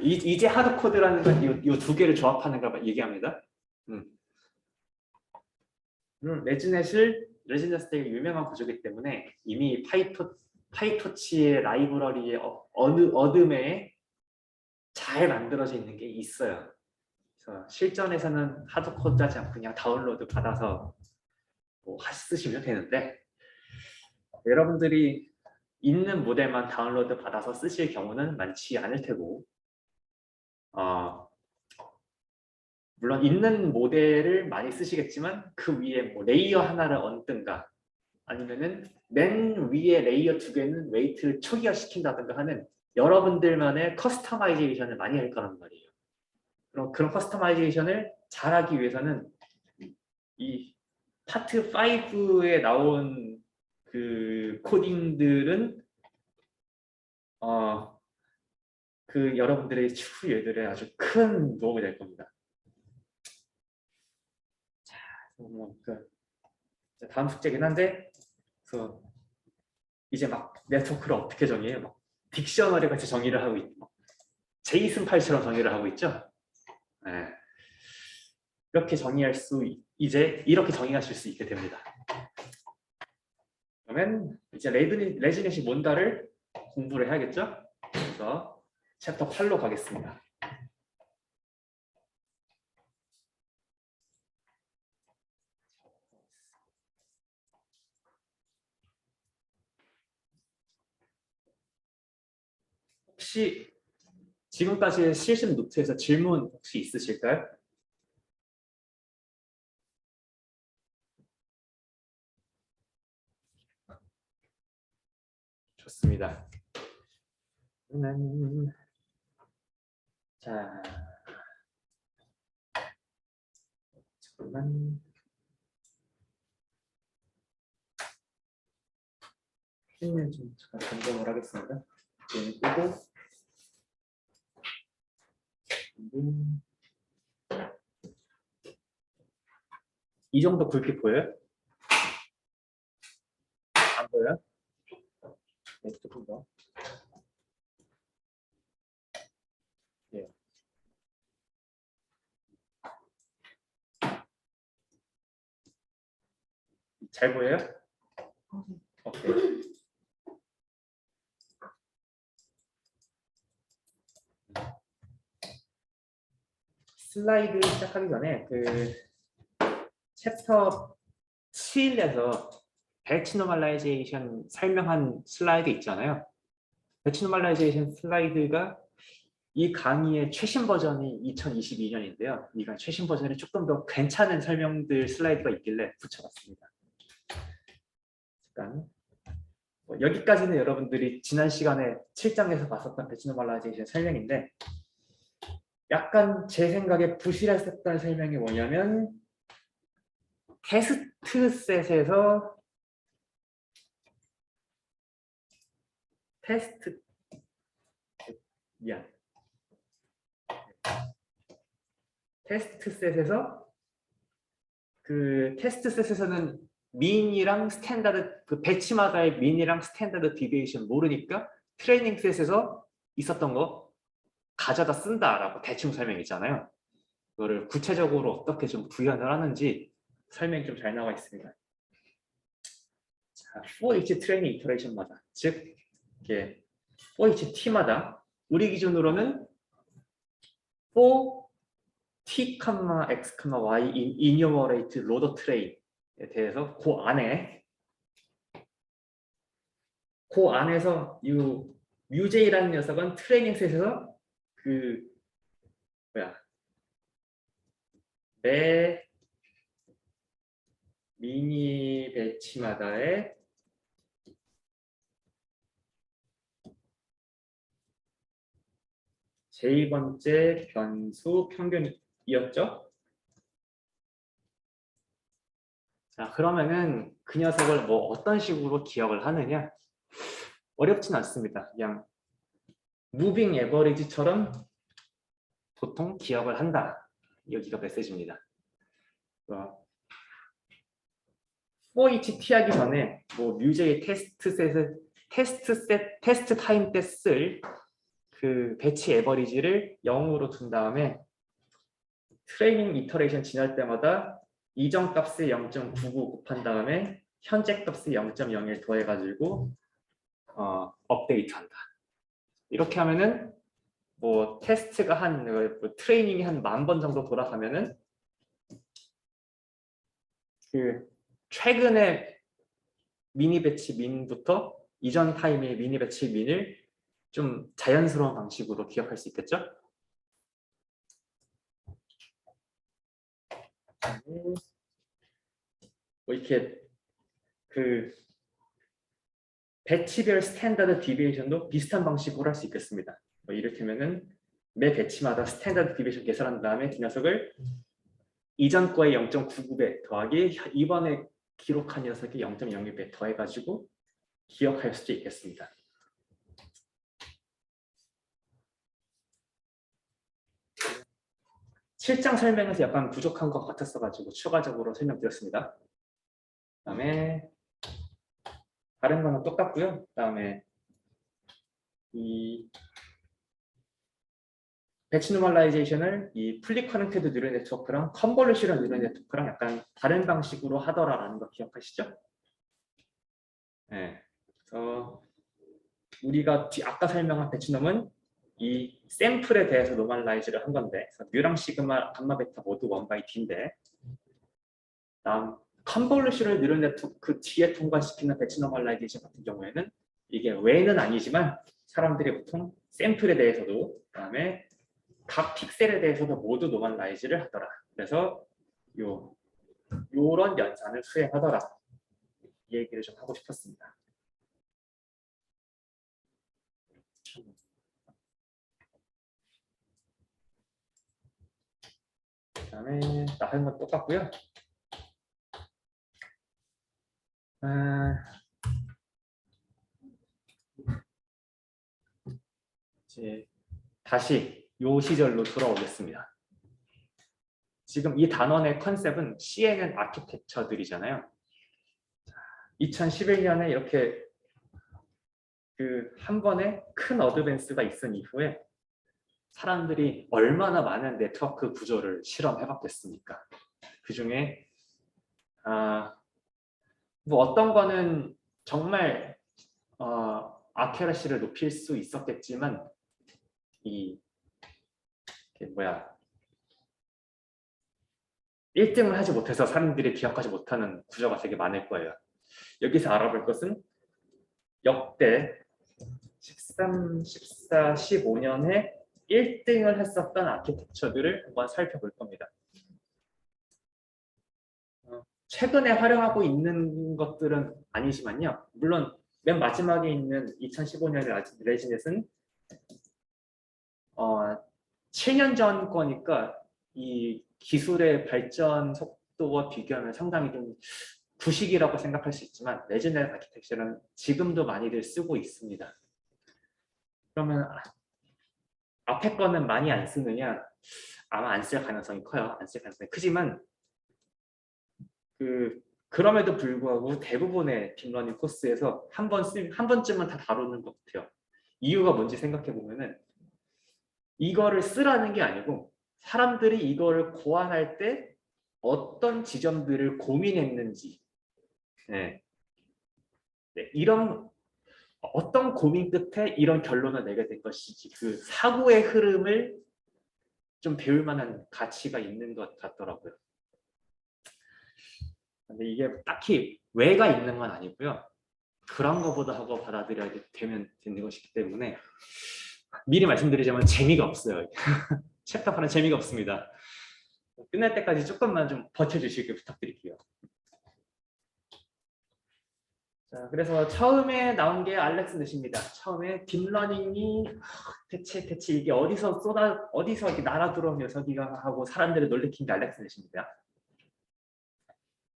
이제 하드코드라는 건 이 두 개를 조합하는 걸 얘기합니다. 레즈넷 되게 유명한 구조이기 때문에 이미 파이토치의 라이브러리의 어둠에 잘 만들어져 있는 게 있어요. 그래서 실전에서는 하드코드 짜지 않고 그냥 다운로드 받아서 뭐 쓰시면 되는데 여러분들이 있는 모델만 다운로드 받아서 쓰실 경우는 많지 않을 테고 물론 있는 모델을 많이 쓰시겠지만 그 위에 뭐 레이어 하나를 얹든가 아니면은 맨 위에 레이어 두 개는 웨이트를 초기화시킨다든가 하는 여러분들만의 커스터마이제이션을 많이 할 거란 말이에요. 그런 커스터마이제이션을 잘하기 위해서는 이 파트 5에 나온 그 코딩들은 그 여러분들의 추후 예들에 아주 큰 도움이 될 겁니다. 자, 다음 숙제긴 한데, 그래서 이제 막 네트워크를 어떻게 정의해요? 막 딕셔너리 같이 정의를 하고 있고, 제이슨 파일처럼 정의를 하고 있죠. 네. 이렇게 정의하실 수 있게 됩니다. 그러면 이제 레지넷이 뭔가를 공부를 해야겠죠? 그래서 챕터 8로 가겠습니다. 혹시 지금까지 실습 노트에서 질문 혹시 있으실까요? 좋습니다. 자, 잠깐만. 스크린을 좀 잠깐 변경을 하겠습니다. 얘는 끄고 이 정도 굵게 보여요? 안 보여요? 네, 조금 더. 예. 잘 보여요? 오케이. 슬라이드 시작하기 전에 그 챕터 7에서 배치 노멀라이제이션 설명한 슬라이드 있잖아요. 배치 노멀라이제이션 슬라이드가 이 강의의 최신 버전이 2022년인데요. 이 최신 버전에 조금 더 괜찮은 설명들 슬라이드가 있길래 붙여봤습니다. 잠깐. 여기까지는 여러분들이 지난 시간에 7장에서 봤었던 배치 노멀라이제이션 설명인데 약간 제 생각에 부실했었던 설명이 뭐냐면 테스트 셋에서 테스트 셋에서 그 테스트 셋에서는 민이랑 스탠다드 그 배치마다의 민이랑 스탠다드 디비에이션 모르니까 트레이닝 셋에서 있었던 거 가져다 쓴다라고 대충 설명했잖아요. 그거를 구체적으로 어떻게 좀 구현을 하는지 설명이 좀 잘 나와 있습니다. 자, for each 트레이닝 이터레이션마다 즉 이게 for each t마다 우리 기준으로는 for t, x, y in enumerate loader train에 대해서 그 안에서 이 뮤제이라는 녀석은 트레이닝 셋에서 그 매 미니 배치마다의 제2번째 변수 평균이었죠. 자, 그러면은 그 녀석을 뭐 어떤 식으로 기억을 하느냐? 어렵진 않습니다. 그냥 무빙 에버리지처럼 보통 기억을 한다. 여기가 메시지입니다. for each t 하기 전에 뭐 뮤제이 테스트 타임 때 쓸 그 배치 에버리지를 0으로 둔 다음에 트레이닝 이터레이션 지날 때마다 이전 값을 0.99 곱한 다음에 현재 값을 0.01 더해가지고 업데이트한다. 이렇게 하면은 뭐 테스트가 뭐 트레이닝이 한 10,000번 정도 돌아가면은 그 최근에 미니 배치 민부터 이전 타임의 미니 배치 민을 좀 자연스러운 방식으로 기억할 수 있겠죠? 뭐 이렇게 그 배치별 스탠다드 디비에이션도 비슷한 방식으로 할 수 있겠습니다. 뭐 이를테면은 매 배치마다 스탠다드 디비에이션 계산한 다음에 그 녀석을 이전 거에 0.99배 더하기 이번에 기록한 녀석이 0.02배 더해가지고 기억할 수도 있겠습니다. 실장 설명에서 약간 부족한 것 같았어가지고 추가적으로 설명드렸습니다. 그다음에 다른 거는 똑같고요. 그다음에 이 배치 노멀라이제이션을 이 풀리 커넥티드 뉴럴 네트워크랑 컨볼루션 뉴럴 네트워크랑 약간 다른 방식으로 하더라라는 거 기억하시죠? 네. 그래서 우리가 아까 설명한 배치놈은 이 샘플에 대해서 노멀라이즈를 한 건데, 그래서 뮤랑 시그마, 감마, 베타 모두 1/d인데, 다음 컨볼루션을 느린 그 뒤에 통과시키는 배치 노멀라이제이션 같은 경우에는 이게 왜는 아니지만 사람들이 보통 샘플에 대해서도 그다음에 각 픽셀에 대해서도 모두 노멀라이즈를 하더라. 그래서 요런 연산을 수행하더라. 이 얘기를 좀 하고 싶었습니다. 그다음에 다른 건 똑같고요. 이제 다시 요 시절로 돌아오겠습니다. 지금 이 단원의 컨셉은 CNN 아키텍처들이잖아요. 2011년에 이렇게 그 한 번에 큰 어드밴스가 있은 이후에 사람들이 얼마나 많은 네트워크 구조를 실험해봤겠습니까? 그 중에 뭐 어떤 거는 정말 아큐러시를 높일 수 있었겠지만 이 1등을 하지 못해서 사람들이 기억하지 못하는 구조가 되게 많을 거예요. 여기서 알아볼 것은 역대 13, 14, 15년에 1등을 했었던 아키텍처들을 한번 살펴볼 겁니다. 최근에 활용하고 있는 것들은 아니지만요. 물론 맨 마지막에 있는 2015년의 레지넷은 7년 전 거니까 이 기술의 발전 속도와 비교하면 상당히 좀 구식이라고 생각할 수 있지만 레지넷 아키텍처는 지금도 많이들 쓰고 있습니다. 그러면 앞에 거는 많이 안 쓰느냐? 아마 안 쓸 가능성이 커요. 안 쓸 가능성이 크지만 그럼에도 불구하고 대부분의 딥러닝 코스에서 한 번쯤은 다 다루는 것 같아요. 이유가 뭔지 생각해 보면은 이거를 쓰라는 게 아니고 사람들이 이거를 고안할 때 어떤 지점들을 고민했는지, 네. 네, 이런 어떤 고민 끝에 이런 결론을 내게 된 것이지 그 사고의 흐름을 좀 배울 만한 가치가 있는 것 같더라고요. 근데 이게 딱히 왜가 있는 건 아니고요. 그런 거보다 하고 받아들여야 되는 것이기 때문에 미리 말씀드리자면 재미가 없어요. 챕터 하나 재미가 없습니다. 끝날 때까지 조금만 좀 버텨주시길 부탁드릴게요. 자, 그래서 처음에 나온 게 알렉스 넷입니다. 처음에 딥러닝이 대체 이게 어디서 이렇게 날아 들어온 녀석이가 하고 사람들을 놀래킨 게 알렉스 넷입니다.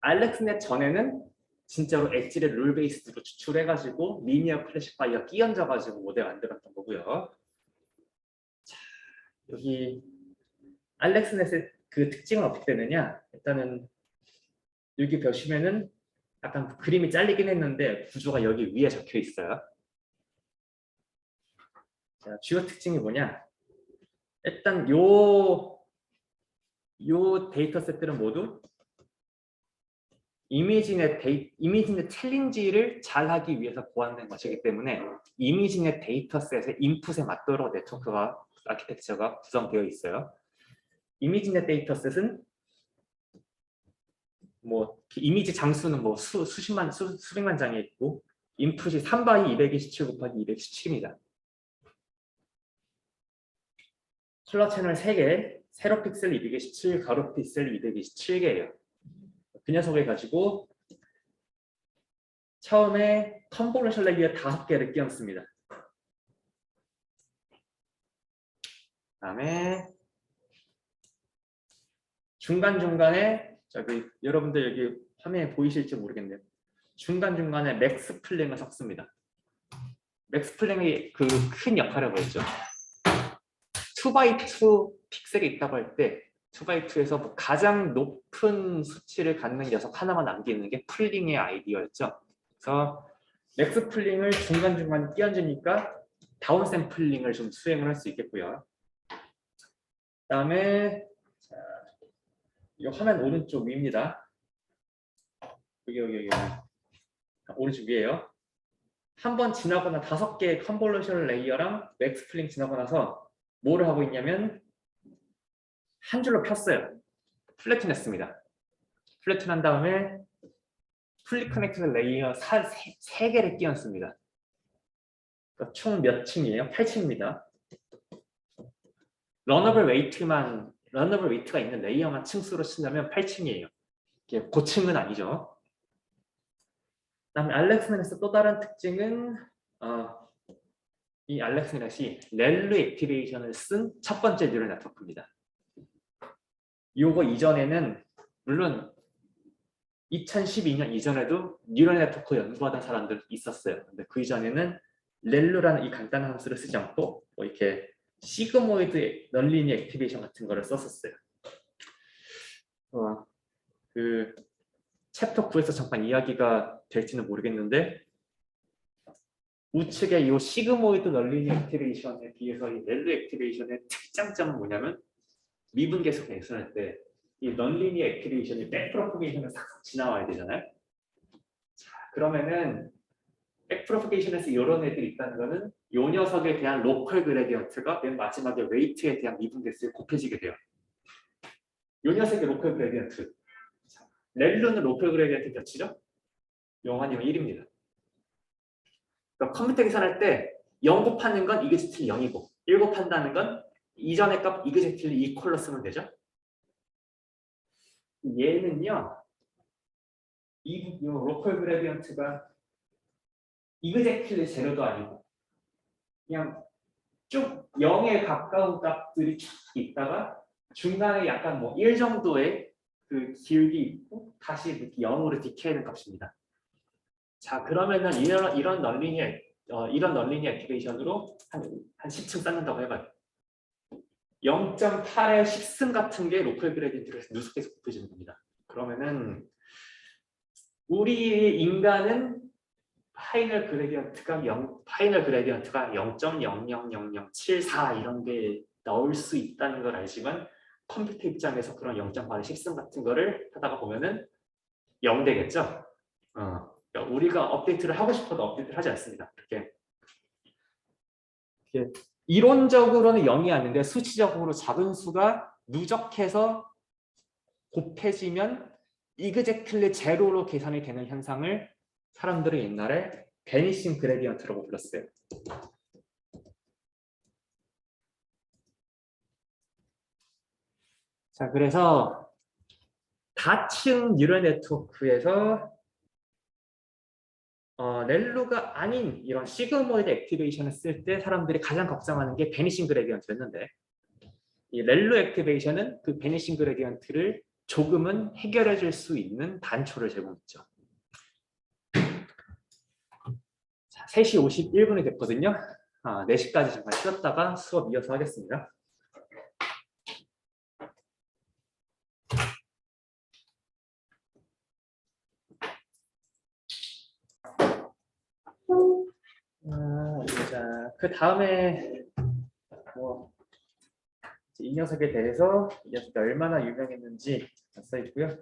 알렉스 넷 전에는 진짜로 엣지를 룰 베이스로 추출해가지고 리니어 클래시파이어 끼얹어가지고 모델 만들었던 거고요. 자, 여기 알렉스 넷의 그 특징은 어떻게 되느냐? 일단은 여기 보시면은 약간 그림이 잘리긴 했는데 구조가 여기 위에 적혀 있어요. 자, 주요 특징이 뭐냐? 일단 요 데이터 셋들은 모두 이미지넷 챌린지를 잘 하기 위해서 고안된 것이기 때문에 이미지넷 데이터셋의 인풋에 맞도록 네트워크가 아키텍처가 구성되어 있어요. 이미지넷 데이터셋은 뭐 이미지 장수는 뭐 수백만 장이 있고 인풋이 3바이 227 곱하기 217입니다. 컬러 채널 3개, 세로 픽셀 227, 가로 픽셀 227개예요. 그 녀석을 가지고 처음에 컨볼루션 레이어 5개를 끼얹습니다. 그다음에 중간중간에 여러분들 여기 화면에 보이실지 모르겠네요. 중간중간에 맥스 플랭을 섞습니다. 맥스 플랭이 그 큰 역할을 보였죠. 2x2 픽셀이 있다고 할 때 2x2에서 뭐 가장 높은 수치를 갖는 녀석 하나만 남기는 게 플링의 아이디어였죠. 그래서 맥스 플링을 중간중간 끼얹으니까 다운 샘플링을 좀 수행을 할 수 있겠고요. 그다음에 이 화면 오른쪽 위입니다. 여기 오른쪽 위에요. 한 번 지나거나 5개의 컨볼루션 레이어랑 맥스플링 지나고 나서 뭐를 하고 있냐면 한 줄로 폈어요. 플래튼했습니다. 플래튼한 다음에 풀리 커넥티드 레이어 3개를 끼얹습니다. 그러니까 총 몇 층이에요? 8층입니다. 러너블 웨이트가 있는 레이어만 층수로 친다면 8층이에요. 이게 고층은 아니죠. 그다음에 알렉스넷의 또 다른 특징은 이 알렉스넷이 렐루 액티베이션을 쓴 첫 번째 뉴럴 네트워크입니다. 요거 이전에는 물론 2012년 이전에도 뉴럴 네트워크 연구하던 사람들 있었어요. 근데 그 이전에는 렐루라는 이 간단한 함수를 쓰지 않고 뭐 이렇게 시그모이드 널리니 액티베이션 같은 거를 썼었어요. 그 챕터 9에서 잠깐 이야기가 될지는 모르겠는데 우측의 이 시그모이드 널리니 액티베이션에 비해서 이 렐루 액티베이션의 특장점은 뭐냐면 미분계수 계산할 때 이 널리니 액티베이션이 백프로포게이션을 싹 지나와야 되잖아요. 자, 그러면은 백프로포게이션에서 이런 애들이 있다는 거는 요 녀석에 대한 로컬 그레디언트가 맨 마지막에 웨이트에 대한 미분계수에 곱해지게 돼요. 요 녀석의 로컬 그레디언트. 렐루는 로컬 그레디언트 몇이죠? 0 아니면 1입니다. 그러니까 컴퓨터 계산할 때 0 곱하는 건 이그제틀리 0이고 1 곱한다는 건 이전의 값 이그제틀리 2콜로 쓰면 되죠. 얘는요. 이 로컬 그레디언트가 이그제틀리 제로도 아니고 그냥 쭉 0에 가까운 값들이 쭉 있다가 중간에 약간 뭐 1 정도의 그 기울기 있고 다시 0으로 디케이하는 값입니다. 자, 그러면은 이런 널리니 액티베이션으로 한 10층 쌓는다고 해봐요. 0.8의 10승 같은 게 로컬 그레디언트를 누적해서 곱해지는 겁니다. 그러면은 우리 인간은 파이널 그레디언트가 0.000074 이런 게 나올 수 있다는 걸 알지만 컴퓨터 입장에서 그런 0.8의 10승 같은 거를 하다가 보면은 0 되겠죠. 그러니까 우리가 업데이트를 하고 싶어도 업데이트를 하지 않습니다. 이렇게 이론적으로는 0이 아닌데 수치적으로 작은 수가 누적해서 곱해지면 이그제클리 제로로 계산이 되는 현상을 사람들이 옛날에 베니싱 그레디언트라고 불렀어요. 자, 그래서 다층 뉴럴 네트워크에서 렐루가 아닌 이런 시그모이드 액티베이션을 쓸 때 사람들이 가장 걱정하는 게 베니싱 그레디언트였는데 이 렐루 액티베이션은 그 베니싱 그레디언트를 조금은 해결해 줄 수 있는 단초를 제공했죠. 자, 3시 51분이 됐거든요. 4시까지 잠깐 쉬었다가 수업 이어서 하겠습니다. 자, 그 다음에 이 녀석에 대해서 이 녀석이 얼마나 유명했는지 써 있고요.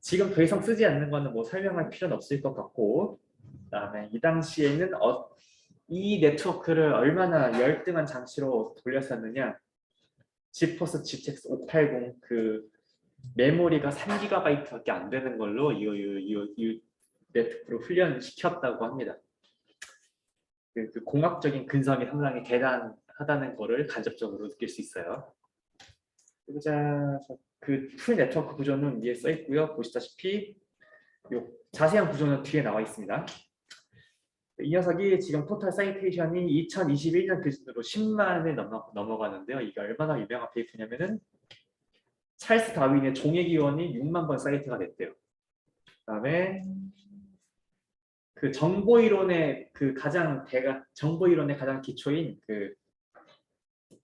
지금 더 이상 쓰지 않는 거는 뭐 설명할 필요는 없을 것 같고, 그다음에 이 당시에는 이 네트워크를 얼마나 열등한 장치로 돌렸었느냐. 지포스 GTX 580 그 메모리가 3GB밖에 안 되는 걸로 이 네트워크를 훈련시켰다고 합니다. 그 공학적인 근성이 상당히 대단하다는 거를 간접적으로 느낄 수 있어요. 그 풀 네트워크 구조는 위에 써 있고요. 보시다시피 요 자세한 구조는 뒤에 나와 있습니다. 이 녀석이 지금 토탈 사이테이션이 2021년 기준으로 10만을 넘어가는데요. 이게 얼마나 유명한 페이퍼냐면은 찰스 다윈의 종의 기원이 6만 번 사이트가 됐대요. 그다음에 그 정보이론의 가장 기초인 그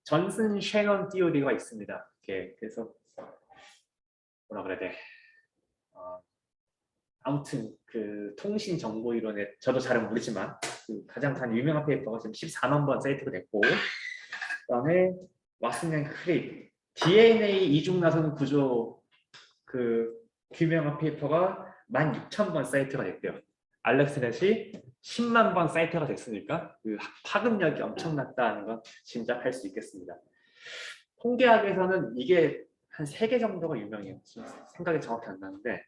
전슨 셰넌 티오리가 있습니다. 그래서 뭐라 그래야 돼? 아무튼 그 통신 정보 이론에 저도 잘은 모르지만 그 가장 유명한 페이퍼가 지금 14만 번 사이트가 됐고, 그다음에 왓슨 앤 크릭 DNA 이중 나선 구조 그 유명한 페이퍼가 16,000번 사이트가 됐대요. 알렉스넷이 10만 번 사이트가 됐으니까 그 파급력이 엄청났다는 건 짐작할 수 있겠습니다. 통계학에서는 이게 한 3개 정도가 유명해요. 지금 생각이 정확히 안 나는데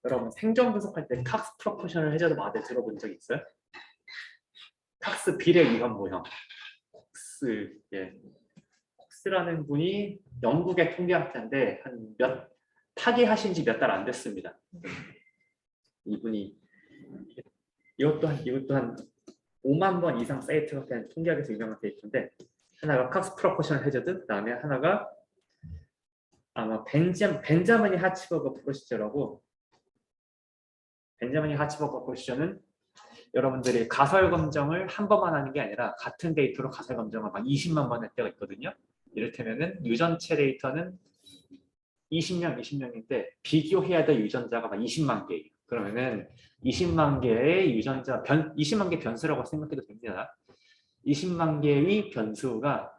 여러분 생존 분석할 때 칵스 프로포셔널 해저드 마대 들어본 적 있어요? 칵스 비례 위험 모형. 콕스, 예. 콕스라는 분이 영국의 통계학자인데 한 타계하신 지 몇 달 안 됐습니다. 이분이 이것도 한 5만 번 이상 사이트가 된 통계학에서 유명한 데이터인데 하나가 칵스 프로포셔널 해저드, 그다음에 하나가 아마 벤자민이 하치버거 프로시저라고. 벤자민이 하치버거 프로시저는 여러분들이 가설 검정을 한 번만 하는 게 아니라 같은 데이터로 가설 검정을 막 20만 번 할 때가 있거든요. 이를테면은 유전체 데이터는 20명인데 비교해야 될 유전자가 막 20만 개예요. 그러면은 20만 개의 유전자 20만 개 변수라고 생각해도 됩니다. 20만 개의 변수가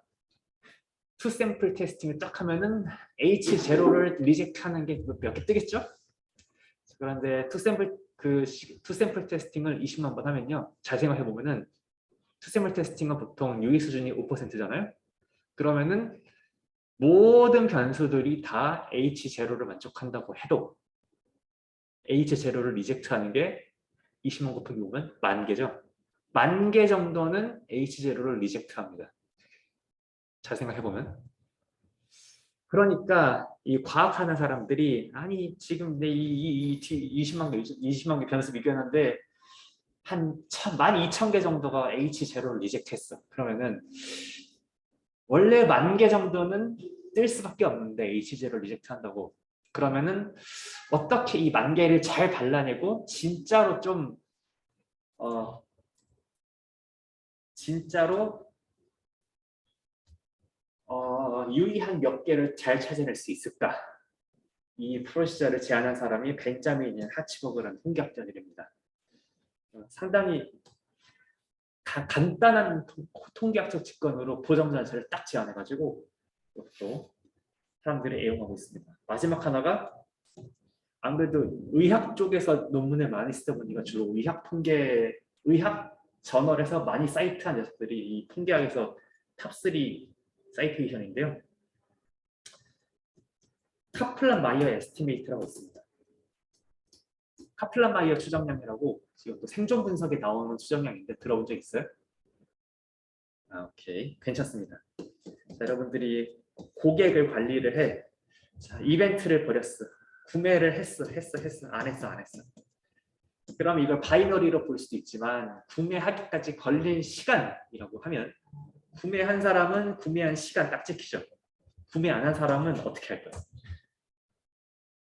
투 샘플 테스팅을 딱 하면은 H0를 리젝트하는 게 몇 개 뜨겠죠? 그런데 투 샘플 테스팅을 20만 번 하면요. 잘 생각해 보면은 투 샘플 테스팅은 보통 유의 수준이 5%잖아요. 그러면은 모든 변수들이 다 H0를 만족한다고 해도 H0를 리젝트하는 게 20만 곱하기 5면 10,000개죠. 10,000개 정도는 H0를 리젝트합니다. 잘 생각해보면. 그러니까 이 과학하는 사람들이 아니 지금 내 20만 개 변수 비교했는데 한 12,000개 정도가 H0를 리젝트했어. 그러면은 원래 10,000개 정도는 뜰 수밖에 없는데 H0를 리젝트한다고. 그러면은 어떻게 이 10,000개를 잘 발라내고 진짜로 좀 유의한 몇 개를 잘 찾아낼 수 있을까? 이 프로시저를 제안한 사람이 벤자민 하치버그라는 통계학자들입니다. 상당히 간단한 통계학적 직관으로 보정 자체를 딱 제안해가지고 이것도 사람들이 애용하고 있습니다. 마지막 하나가 안 그래도 의학 쪽에서 논문을 많이 쓰다 보니까 주로 의학 저널에서 많이 사이트한 녀석들이 이 통계학에서 탑3 사이테이션인데요. 카플란 마이어 에스티메이트라고 있습니다. 카플란 마이어 추정량이라고 이것도 생존 분석에 나오는 추정량인데 들어본 적 있어요? 오케이. 괜찮습니다. 자, 여러분들이 고객을 관리를 해. 자, 이벤트를 벌였어. 구매를 했어. 안 했어. 그럼 이걸 바이너리로 볼 수도 있지만 구매하기까지 걸린 시간이라고 하면 구매한 사람은 구매한 시간 딱 찍히죠. 구매 안 한 사람은 어떻게 할 거예요?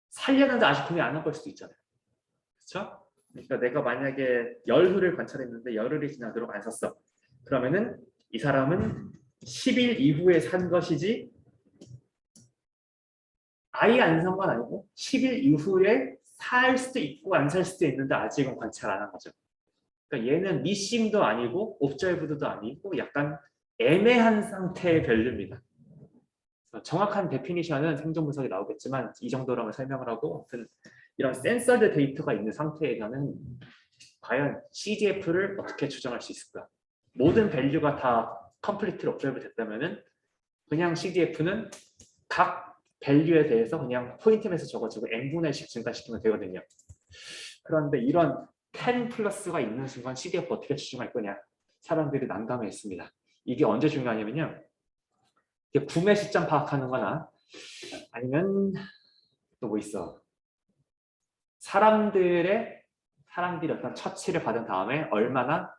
살려는데 아직 구매 안 한 걸 수도 있잖아요. 그렇죠? 그러니까 내가 만약에 열흘을 관찰했는데 열흘이 지나도록 안 샀어. 그러면은 이 사람은 10일 이후에 산 것이지 아예 안 산 건 아니고 10일 이후에 살 수도 있고 안 살 수도 있는데 아직은 관찰 안 한 거죠. 그러니까 얘는 미싱도 아니고 옵저이브드도 아니고 약간 애매한 상태의 밸류입니다. 정확한 데피니션은 생존 분석에 나오겠지만 이 정도로만 설명을 하고 아무튼 이런 센서드 데이터가 있는 상태에서는 과연 CDF를 어떻게 추정할 수 있을까? 모든 밸류가 다 컴플리트로 옵저이브 됐다면은 그냥 CDF는 각 밸류에 대해서 그냥 포인트에서 적어주고 n분의 1씩 증가시키면 되거든요. 그런데 이런 10 플러스가 있는 순간 CDF 어떻게 추정할 거냐? 사람들이 난감해했습니다. 이게 언제 중요하냐면요. 구매 시점 파악하는 거나 아니면 또 뭐 있어. 사람들이 어떤 처치를 받은 다음에 얼마나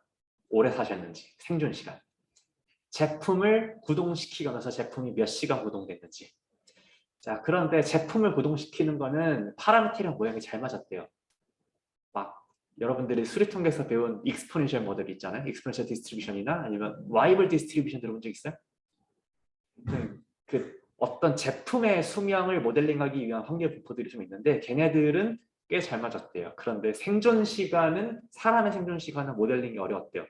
오래 사셨는지, 생존 시간. 제품을 구동시키면서 제품이 몇 시간 구동됐는지. 자, 그런데 제품을 구동시키는 거는 파라미터랑 모양이 잘 맞았대요. 막 여러분들이 수리통계에서 배운 익스포넨셜 모델 있잖아요. 익스포넨셜 디스트리뷰션이나 아니면 와이블 디스트리뷰션 들어본 적 있어요? 그 어떤 제품의 수명을 모델링하기 위한 확률 분포들이 좀 있는데 걔네들은 꽤 잘 맞았대요. 그런데 사람의 생존 시간은 모델링이 어려웠대요.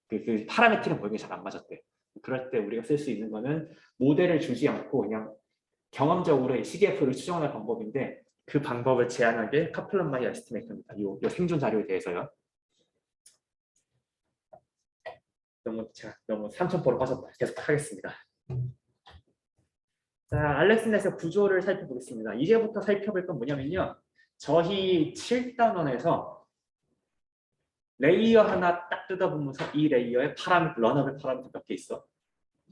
그 파라미터랑 모양이 잘 안 맞았대요. 그럴 때 우리가 쓸 수 있는 거는 모델을 주지 않고 그냥 경험적으로 CDF를 추정할 방법인데 그 방법을 제안한 게 카플란 마이어 에스티메이터입니다. 요 생존 자료에 대해서요. 너무 삼천포로 빠졌다. 계속 하겠습니다. 자, 알렉스넷의 구조를 살펴보겠습니다. 이제부터 살펴볼 건 뭐냐면요. 저희 7단원에서 레이어 하나 딱 뜯어보면서 이 레이어에 러너블 파라미터 몇 개 있어.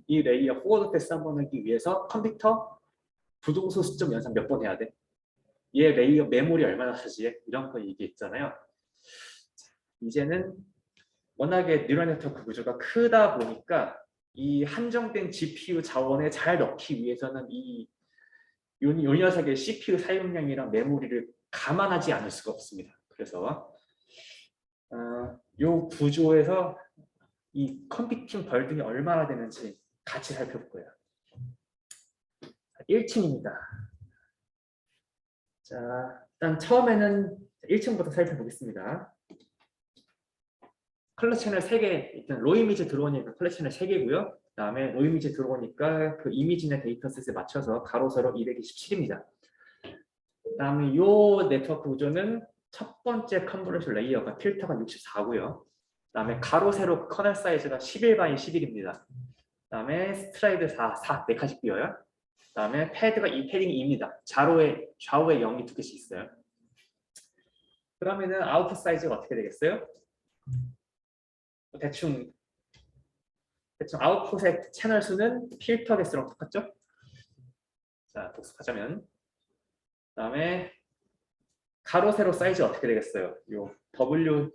이 레이어 포워드 패스 한번 하기 위해서 컴퓨터 부동소 시점 연산 몇 번 해야 돼. 얘 레이어 메모리 얼마나 차지해? 이런 거 얘기했잖아요. 이제는 워낙에 뉴럴 네트워크 구조가 크다 보니까 이 한정된 GPU 자원에 잘 넣기 위해서는 요 녀석의 CPU 사용량이랑 메모리를 감안하지 않을 수가 없습니다. 그래서 요 구조에서 이 컴퓨팅 벌등이 얼마나 되는지 같이 살펴볼 거예요. 1층입니다. 자, 일단 처음에는 1층부터 살펴보겠습니다. 컬러 채널 3개, 일단 로 이미지 들어오니까 컬러 채널 3개고요. 그 다음에 로 이미지 들어오니까 그 이미지나 데이터셋에 맞춰서 가로 세로 227입니다. 그 다음에 이 네트워크 구조는 첫 번째 컨볼루션 레이어가 필터가 64고요. 그 다음에 가로 세로 커널 사이즈가 11 x 11입니다. 그 다음에 스트라이드 4, 4칸씩 비어요. 그 다음에 패드가 패딩이 2입니다. 좌우에 0이 2개씩 있어요. 그러면은 아웃풋 사이즈가 어떻게 되겠어요? 대충 아웃풋의 채널 수는 필터 개수랑 똑같죠? 자, 복습하자면 그다음에 가로 세로 사이즈 어떻게 되겠어요? 요 W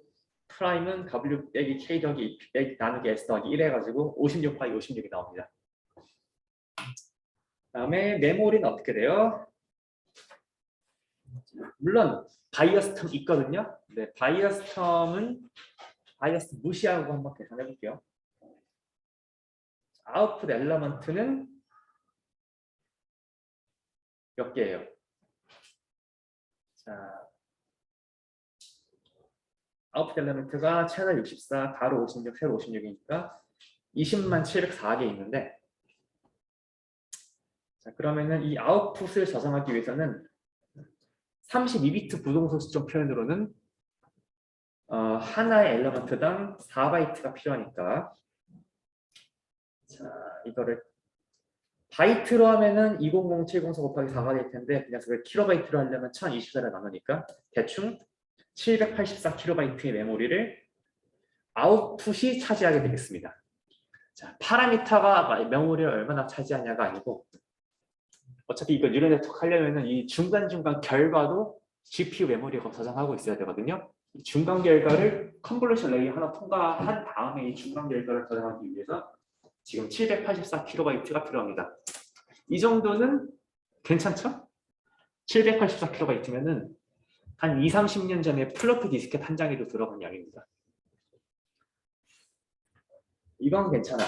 프라임은 W 빼기 K 더하기 나누기 S 더하기 1 해가지고 56 바이 56이 나옵니다. 그다음에 메모리는 어떻게 돼요? 물론 바이어스 텀 있거든요. 네, 바이어스 무시하고 한번 계산해 볼게요. 아웃풋 엘러먼트는 몇 개예요? 자, 아웃풋 엘러먼트가 채널 64, 가로 56, 세로 56이니까 20만 704개 있는데, 자, 그러면은 이 아웃풋을 저장하기 위해서는 32비트 부동소 시점 표현으로는 하나의 엘러먼트당 4바이트가 필요하니까, 자, 이거를 바이트로 하면은 200704 곱하기 4가 될 텐데, 그냥 그걸 킬로바이트로 하려면 1024를 나누니까 대충 784킬로바이트의 메모리를 아웃풋이 차지하게 되겠습니다. 자, 파라미터가 메모리를 얼마나 차지하냐가 아니고, 어차피 이거 뉴럴 네트워크 하려면은 이 중간중간 결과도 GPU 메모리가 저장하고 있어야 되거든요. 이 중간 결과를 컨볼루션 레이어 하나 통과한 다음에 이 중간 결과를 저장하기 위해서 지금 784kB가 필요합니다. 이 정도는 괜찮죠? 784kB면은 한 2, 30년 전에 플로피 디스켓 한 장에도 들어간 양입니다. 이건 괜찮아.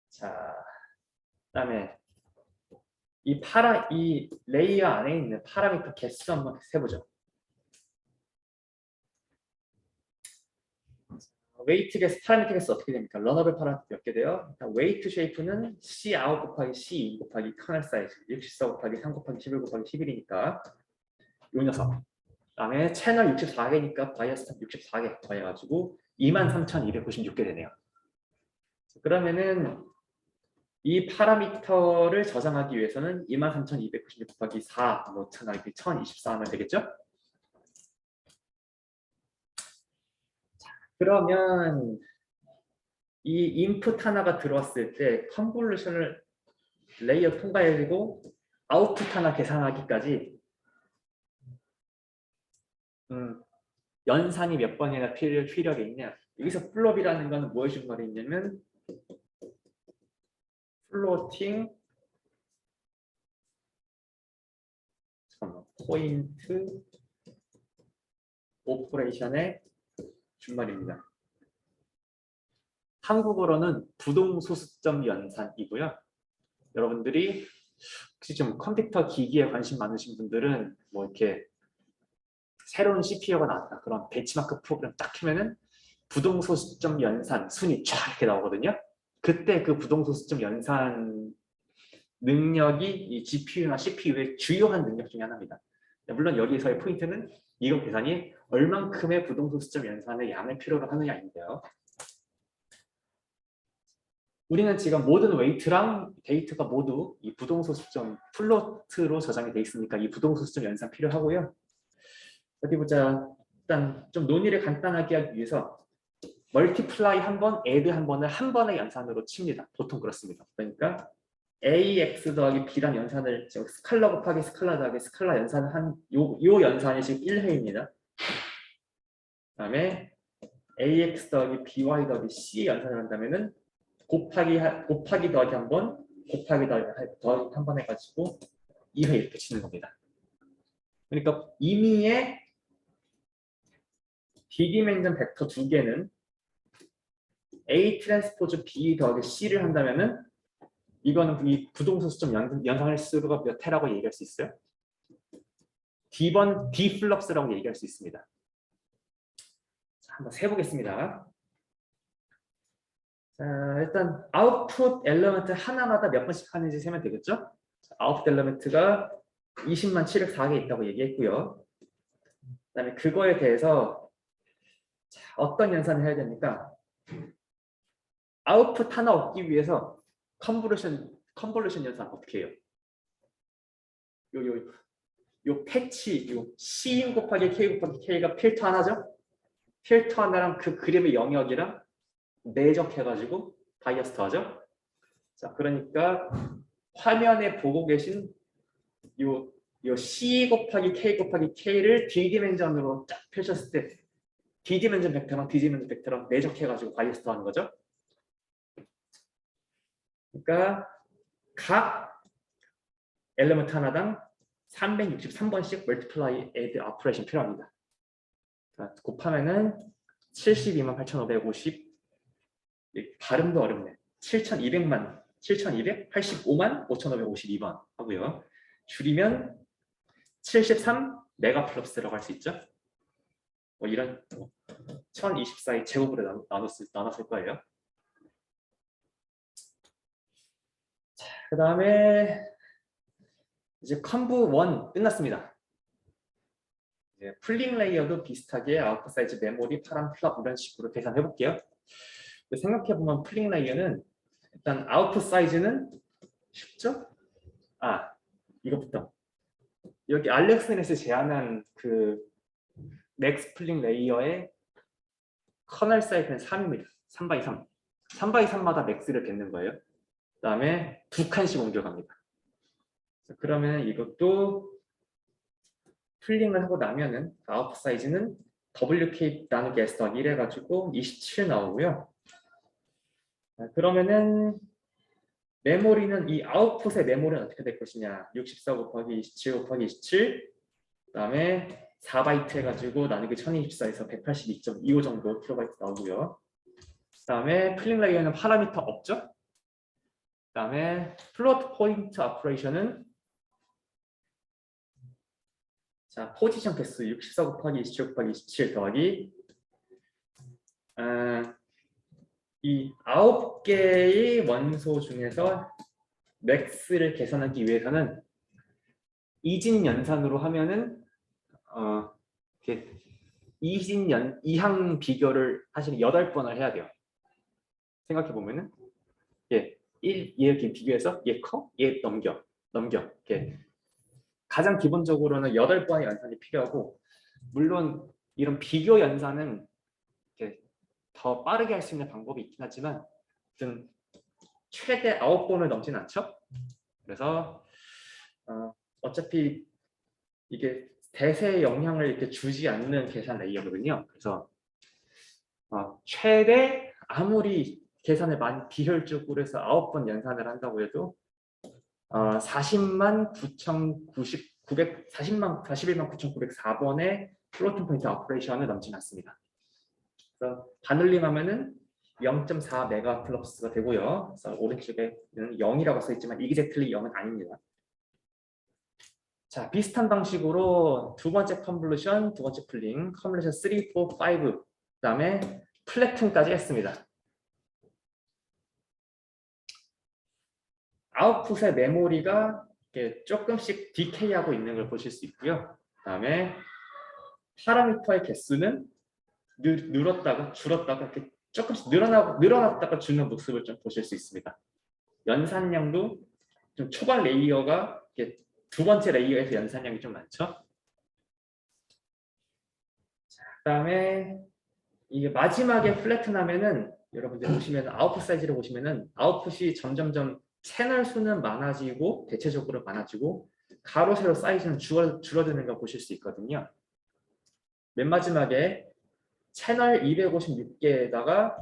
자, 그다음에 이 레이어 안에 있는 파라미터 개수 한번 세보죠. 웨이트 개수, 파라미터 개수 어떻게 됩니까? 러너블 파라미터 몇 개 돼요? 웨이트 쉐이프는 C 아웃 곱하기 C 곱하기 커널 사이즈 64 곱하기 3 곱하기 11 곱하기 11이니까 요 녀석. 그다음에 채널 64개니까 바이어스 64개 더해가지고 23,296개 되네요. 그러면은 이 파라미터를 저장하기 위해서는 23,296 곱하기 4, 뭐 1024 하면 되겠죠? 자, 그러면 이 인풋 하나가 들어왔을 때 컨볼루션을 레이어 통과해주고 아웃풋 하나 계산하기까지 연산이 몇 번이나 필요하게 있냐? 여기서 플롭이라는 거는 무엇이 말이 있냐면 플로팅 포인트 오퍼레이션의 준말입니다. 한국어로는 부동소수점 연산이고요. 여러분들이 혹시 좀 컴퓨터 기기에 관심 많으신 분들은 뭐 이렇게 새로운 CPU가 나왔다. 그런 벤치마크 프로그램 딱 키면은 부동소수점 연산 순위 쫙 이렇게 나오거든요. 그때 그 부동소수점 연산 능력이 이 GPU나 CPU의 주요한 능력 중에 하나입니다. 물론 여기서의 포인트는 이거 계산이 얼만큼의 부동소수점 연산의 양을 필요로 하느냐인데요. 우리는 지금 모든 웨이트랑 데이터가 모두 이 부동소 수점 플로트로 저장이 돼 있으니까 이 부동소 수점 연산 필요하고요. 어디 보자. 일단 좀 논의를 간단하게 하기 위해서 멀티플라이 한 번, 애드 한 번을 한 번의 연산으로 칩니다. 보통 그렇습니다. 그러니까 ax 더하기 b란 연산을 지금 스칼라 곱하기 스칼라 더하기 스칼라 연산을 한 요 연산이 지금 1회입니다. 그다음에 ax 더하기 by 더하기 c 연산을 한다면은 곱하기 더하기 한 번, 곱하기 더하기 한 번 해가지고 2회 이렇게 치는 겁니다. 그러니까 임의의 비디멘전 벡터 두 개는 A 트랜스포즈 B 더하기 C를 한다면은 이거는 이 부동소 수점 연산할 수가 몇 회라고 얘기할 수 있어요? D번 D 플럭스라고 얘기할 수 있습니다. 자, 한번 세보겠습니다. 자, 일단 아웃풋 엘리먼트 하나마다 몇 번씩 하는지 세면 되겠죠? 아웃풋 엘리먼트가 20만 704개 있다고 얘기했고요. 그다음에 그거에 대해서 자, 어떤 연산을 해야 됩니까? 아웃풋 하나 얻기 위해서 컨볼루션 연산 어떻게 해요? 요 패치, 요 C 곱하기 K 곱하기 K가 필터 하나죠? 필터 하나랑 그 그림의 영역이랑 내적해가지고 바이어스 더하죠? 자, 그러니까 화면에 보고 계신 요 C 곱하기 K 곱하기 K를 D디멘전으로 쫙 펼쳤을 때 D디멘전 벡터랑 D디멘전 벡터랑 내적해가지고 바이어스 더하는 거죠? 그러니까 각 엘리먼트 하나당 363번씩 멀티플라이 애드 오퍼레이션 필요합니다. 곱하면은 72만 8,550 발음도 어렵네. 7,285만 5,552번 하고요. 줄이면 73 메가플rop스라고 할 수 있죠. 뭐 이런 1024의 제곱으로 나눴을 거예요. 그 다음에 이제 컴브 1 끝났습니다. 이제 풀링 레이어도 비슷하게 아웃풋 사이즈, 메모리, 파람, 플랍 이런 식으로 계산해 볼게요. 생각해 보면 풀링 레이어는 일단 아웃풋 사이즈는 쉽죠? 아, 이것부터 여기 알렉스넷이 제안한 그 맥스 풀링 레이어의 커널 사이즈는 3입니다. 3x3. 3x3마다 맥스를 뱉는 거예요. 그 다음에 2칸씩 옮겨갑니다. 그러면 이것도 풀링을 하고 나면은 아웃풋 사이즈는 WK 나누기 S 더하기 1 해가지고 27 나오고요. 그러면은 메모리는 이 아웃풋의 메모리는 어떻게 될 것이냐? 64 곱하기 27 곱하기 27 그다음에 4바이트 해가지고 나누기 1024에서 182.25 정도 킬로바이트 나오고요. 그다음에 풀링 레이어는 파라미터 없죠? 그다음에 플로트 포인트 오퍼레이션은 자 포지션 개수 64 곱하기 27 곱하기 27 더하기 이 9개의 원소 중에서 맥스를 계산하기 위해서는 이진 연산으로 하면은 이항 비교를 사실 8번을 해야 돼요. 생각해 보면은 이렇게 비교해서 얘 커? 얘 넘겨 이렇게 가장 기본적으로는 8번의 연산이 필요하고 물론 이런 비교 연산은 이렇게 더 빠르게 할 수 있는 방법이 있긴 하지만 좀 최대 9번을 넘진 않죠. 그래서 어차피 이게 대세에 영향을 이렇게 주지 않는 계산 레이어거든요. 그래서 최대 아무리 계산을 많이 비효율적으로 해서 9번 연산을 한다고 해도 41만 9,904번의 플로팅 포인트 오퍼레이션을 넘지 않습니다. 그래서 반올림하면은 0.4 메가플rop스가 되고요. 그래서 오른쪽에는 0이라고 써 있지만 exactly 0은 아닙니다. 자, 비슷한 방식으로 두 번째 컨볼루션, 두 번째 풀링, 컨볼루션 3, 4, 5, 그다음에 플래툰까지 했습니다. 아웃풋의 메모리가 이렇게 조금씩 디케이하고 있는 걸 보실 수 있고요. 그다음에 파라미터의 개수는 늘었다가 줄었다가 이렇게 조금씩 늘어났다가 주는 모습을 좀 보실 수 있습니다. 연산량도 좀 초반 레이어가 이렇게 두 번째 레이어에서 연산량이 좀 많죠. 그다음에 이게 마지막에 플래튼하면은 여러분들 보시면 아웃풋 사이즈를 보시면은 아웃풋이 점점점 채널 수는 많아지고 대체적으로 많아지고 가로 세로 사이즈는 줄어드는 거 보실 수 있거든요. 맨 마지막에 채널 256개에다가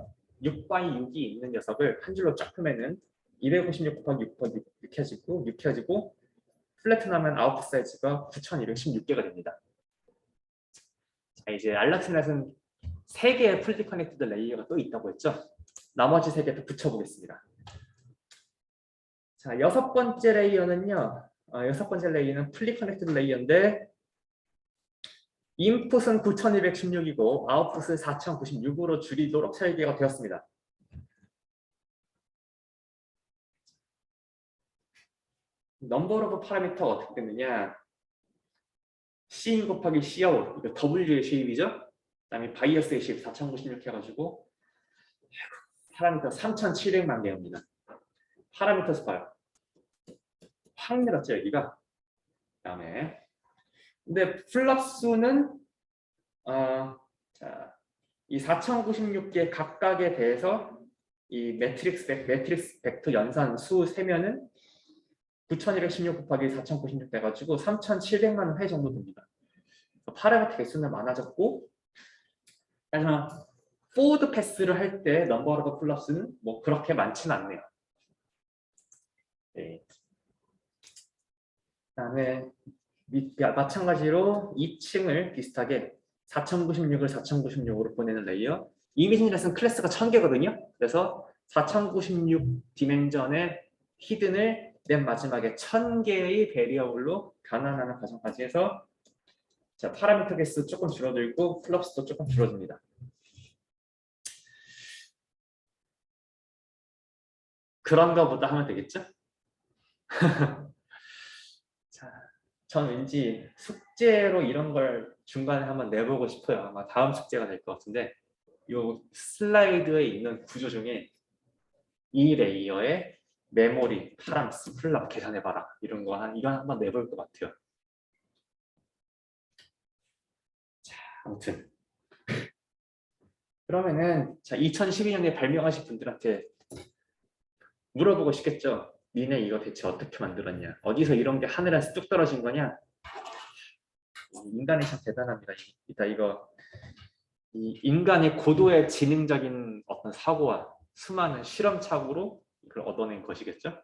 6x6이 있는 녀석을 한 줄로 쫙 펴면은 256 곱하기 6 곱하기 6켜지고 플래튼하면 아웃풋 사이즈가 9216개가 됩니다. 자, 이제 알락스넷은 3개의 풀리 커넥티드 레이어가 또 있다고 했죠. 나머지 3개 더 붙여보겠습니다. 자, 여섯 번째 레이어는요. 여섯 번째 레이어는 풀리 커넥티드 레이어인데 인풋은 9216이고 아웃풋은 4096으로 줄이도록 설계가 되었습니다. 넘버 오브 파라미터가 어떻게 되느냐. C인 곱하기 Cout, 이거 W의 쉐입이죠. 그 다음에 바이어스의 쉐입 4096 해가지고 파라미터 3700만 개입니다. 파라미터 수 봐요. 확 늘었죠, 여기가. 그 다음에 근데 플럭스는 이 4096개 각각에 대해서 이 매트릭스 벡터 연산 수 세면은 9216 곱하기 4096 돼가지고 3700만 회 정도 됩니다. 파라미터 개수는 많아졌고, 하지만 포워드 패스를 할 때 넘버 오브 플러스는 뭐 그렇게 많지는 않네요. 네. 그다음에 마찬가지로 2층을 비슷하게 4096을 4096으로 보내는 레이어. 이미지넷은 클래스가 1000개거든요. 그래서 4096 디멘전의 히든을 맨 마지막에 1000개의 베리어블로 변환하는 과정까지 해서 자, 파라미터 개수 조금 줄어들고 플럭스도 조금 줄어듭니다. 그런가 보다 하면 되겠죠? 자, 전 왠지 숙제로 이런 걸 중간에 한번 내보고 싶어요. 아마 다음 숙제가 될 것 같은데 이 슬라이드에 있는 구조 중에 이 레이어의 메모리, 파람스, 플랍 계산해봐라. 이런 거 이건 한번 내볼 것 같아요. 자, 아무튼 그러면은 자 2012년에 발명하신 분들한테 물어보고 싶겠죠. 니네 이거 대체 어떻게 만들었냐? 어디서 이런 게 하늘에서 뚝 떨어진 거냐? 인간이 참 대단합니다. 이거 이 인간의 고도의 지능적인 어떤 사고와 수많은 실험착오로 이걸 얻어낸 것이겠죠.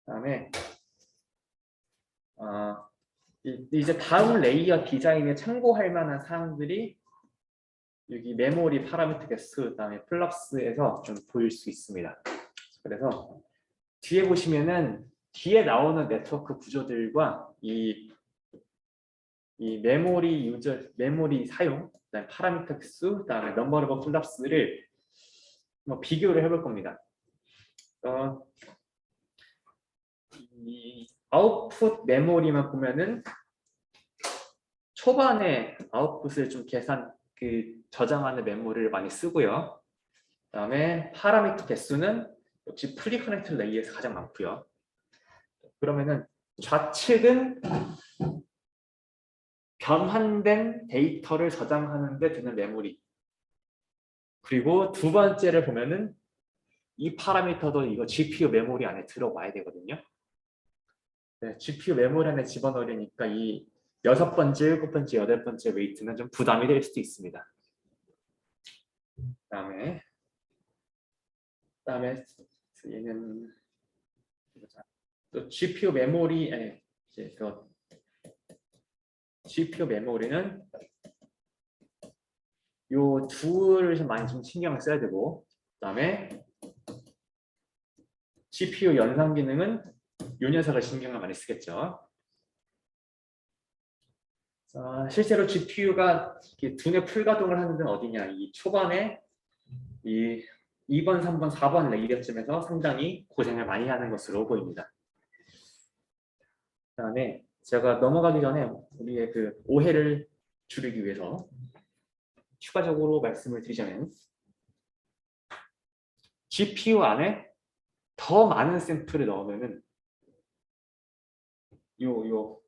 그다음에 이제 다음 레이어 디자인에 참고할 만한 사항들이 여기 메모리 파라미터 개수 그다음에 플럭스에서 좀 보일 수 있습니다. 그래서 뒤에 보시면은 뒤에 나오는 네트워크 구조들과 이 메모리 사용, 그다음에 파라미터 개수, 그다음에 넘버 오브 플럭스를 비교를 해볼 겁니다. 이 아웃풋 메모리만 보면은 초반에 아웃풋을 좀 저장하는 메모리를 많이 쓰고요. 그다음에 파라미터 개수는 역시 프리 커넥트 레이어에서 가장 많고요. 그러면은 좌측은 변환된 데이터를 저장하는 데 드는 메모리. 그리고 두 번째를 보면은 이 파라미터도 이거 GPU 메모리 안에 들어와야 되거든요. 네, GPU 메모리 안에 집어넣으려니까 이 6번째, 7번째, 8번째 웨이트는 좀 부담이 될 수도 있습니다. 그다음에 얘는 또 GPU 메모리 GPU 메모리는 요 둘을 좀 많이 신경을 써야 되고, 그다음에 GPU 연산 기능은 요 녀석을 신경을 많이 쓰겠죠. 실제로 GPU가 두뇌 풀가동을 하는 데는 어디냐? 이 초반에 이 2번, 3번, 4번 레이어쯤에서 상당히 고생을 많이 하는 것으로 보입니다. 그다음에 제가 넘어가기 전에 우리의 그 오해를 줄이기 위해서 추가적으로 말씀을 드리자면 GPU 안에 더 많은 샘플을 넣으면은 요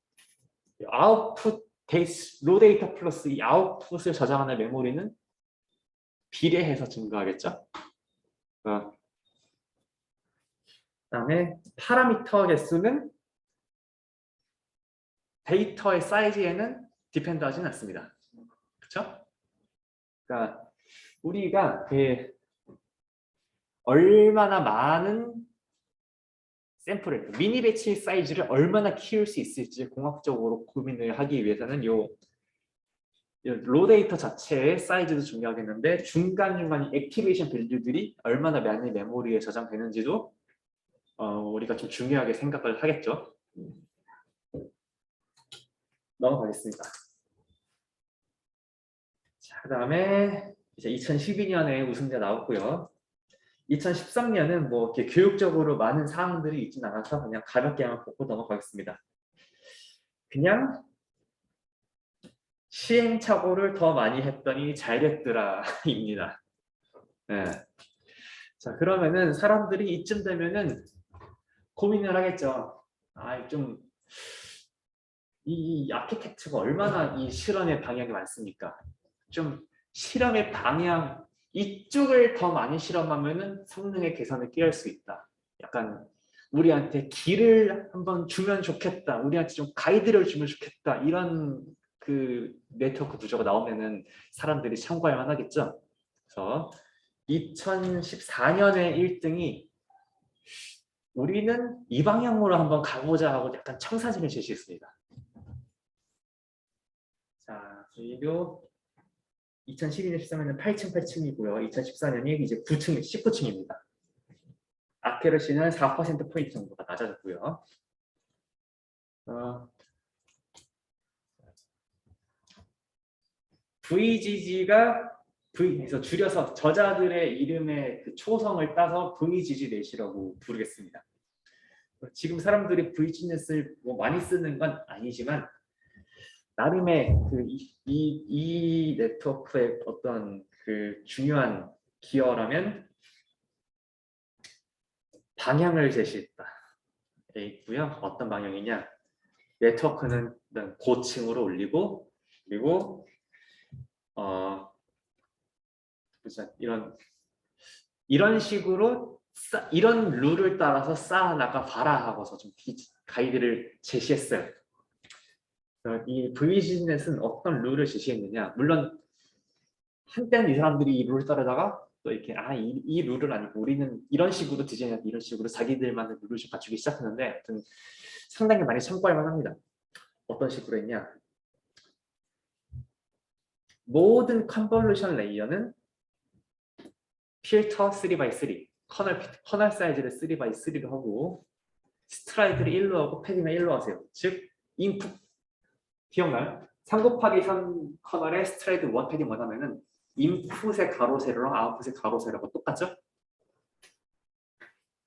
아웃풋 데이스 로 데이터 플러스 이 아웃풋을 저장하는 메모리는 비례해서 증가하겠죠. 그다음에 파라미터 개수는 데이터의 사이즈에는 디펜드하지는 않습니다. 그렇죠? 그러니까 우리가 얼마나 많은 샘플을 미니 배치 사이즈를 얼마나 키울 수 있을지 공학적으로 고민을 하기 위해서는 요 데이터 자체의 사이즈도 중요하겠는데 중간중간 액티베이션 밸류들이 얼마나 많이 메모리에 저장되는지도 우리가 좀 중요하게 생각을 하겠죠. 넘어가겠습니다. 자, 그다음에 이제 2012년에 우승자 나왔고요. 2013년은 뭐 이렇게 교육적으로 많은 사항들이 있진 않아서 그냥 가볍게만 보고 넘어가겠습니다. 그냥 시행착오를 더 많이 했더니 잘 됐더라입니다. 네. 자, 그러면은 사람들이 이쯤 되면은 고민을 하겠죠. 이 아키텍처가 얼마나 이 실험의 방향이 많습니까? 좀 실험의 방향 이쪽을 더 많이 실험하면은 성능의 개선을 끼할 수 있다. 약간 우리한테 길을 한번 주면 좋겠다. 우리한테 좀 가이드를 주면 좋겠다. 이런 그 네트워크 구조가 나오면은 사람들이 참고할 만하겠죠. 그래서 2014년에 1등이 우리는 이 방향으로 한번 가보자 하고 약간 청사진을 제시했습니다. 자, 그리고 2012년, 13년은 8층, 8층이고요. 2014년이 이제 9층, 19층입니다. 아큐러시는 4%포인트 정도가 낮아졌고요. VGG가 V에서 줄여서 저자들의 이름의 그 초성을 따서 VGG 넷이라고 부르겠습니다. 지금 사람들이 VG넷을 뭐 많이 쓰는 건 아니지만 나름의 이 네트워크의 어떤 그 중요한 기여라면 방향을 제시했다. 있고요. 어떤 방향이냐? 네트워크는 고층으로 올리고 그리고 이런 식으로 이런 룰을 따라서 쌓아나가 봐라 하고서 좀 가이드를 제시했어요. 이 VG넷은 어떤 룰을 제시했느냐? 물론 한때는 이 사람들이 이 룰을 따르다가 또 이렇게 이 룰은 아니고 우리는 이런 식으로 디자인하고 이런 식으로 자기들만의 룰을 좀 갖추기 시작했는데 아무튼 상당히 많이 참고할 만합니다. 어떤 식으로 했냐? 모든 컨볼루션 레이어는 필터 3x3 커널 사이즈를 3x3로 하고 스트라이드를 1로 하고 패딩을 1로 하세요. 즉 인풋 기억나요? 3 곱하기 3 커널에 스트라이드 1 패딩 1 하면은 인풋의 가로 세로랑 아웃풋의 가로 세로가 똑같죠?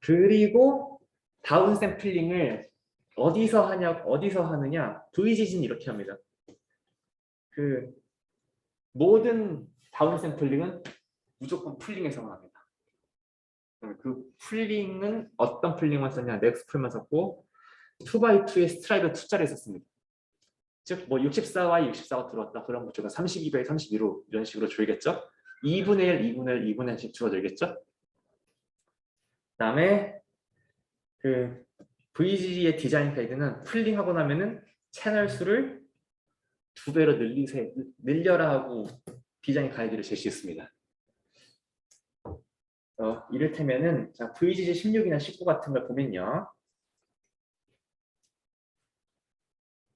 그리고 다운 샘플링을 어디서 하느냐? VGG는 이렇게 합니다. 그 모든 다운 샘플링은 무조건 풀링에서만 합니다. 그 풀링은 어떤 풀링만 썼냐? 넥스풀만 썼고 2x2의 스트라이드 2자를 썼습니다. 즉 뭐 64y 64가 들어왔다. 그럼 뭐 제가 32배 32로 이런 식으로 줄겠죠? 2분의 1, 2분의 1, 2분의 1씩 줄어들겠죠? 그다음에 그 VGG의 디자인 가이드는 풀링하고 나면은 채널 수를 2배로 늘려라 하고 디자인 가이드를 제시했습니다. 이를테면은 자, VGG 16이나 19 같은 걸 보면요.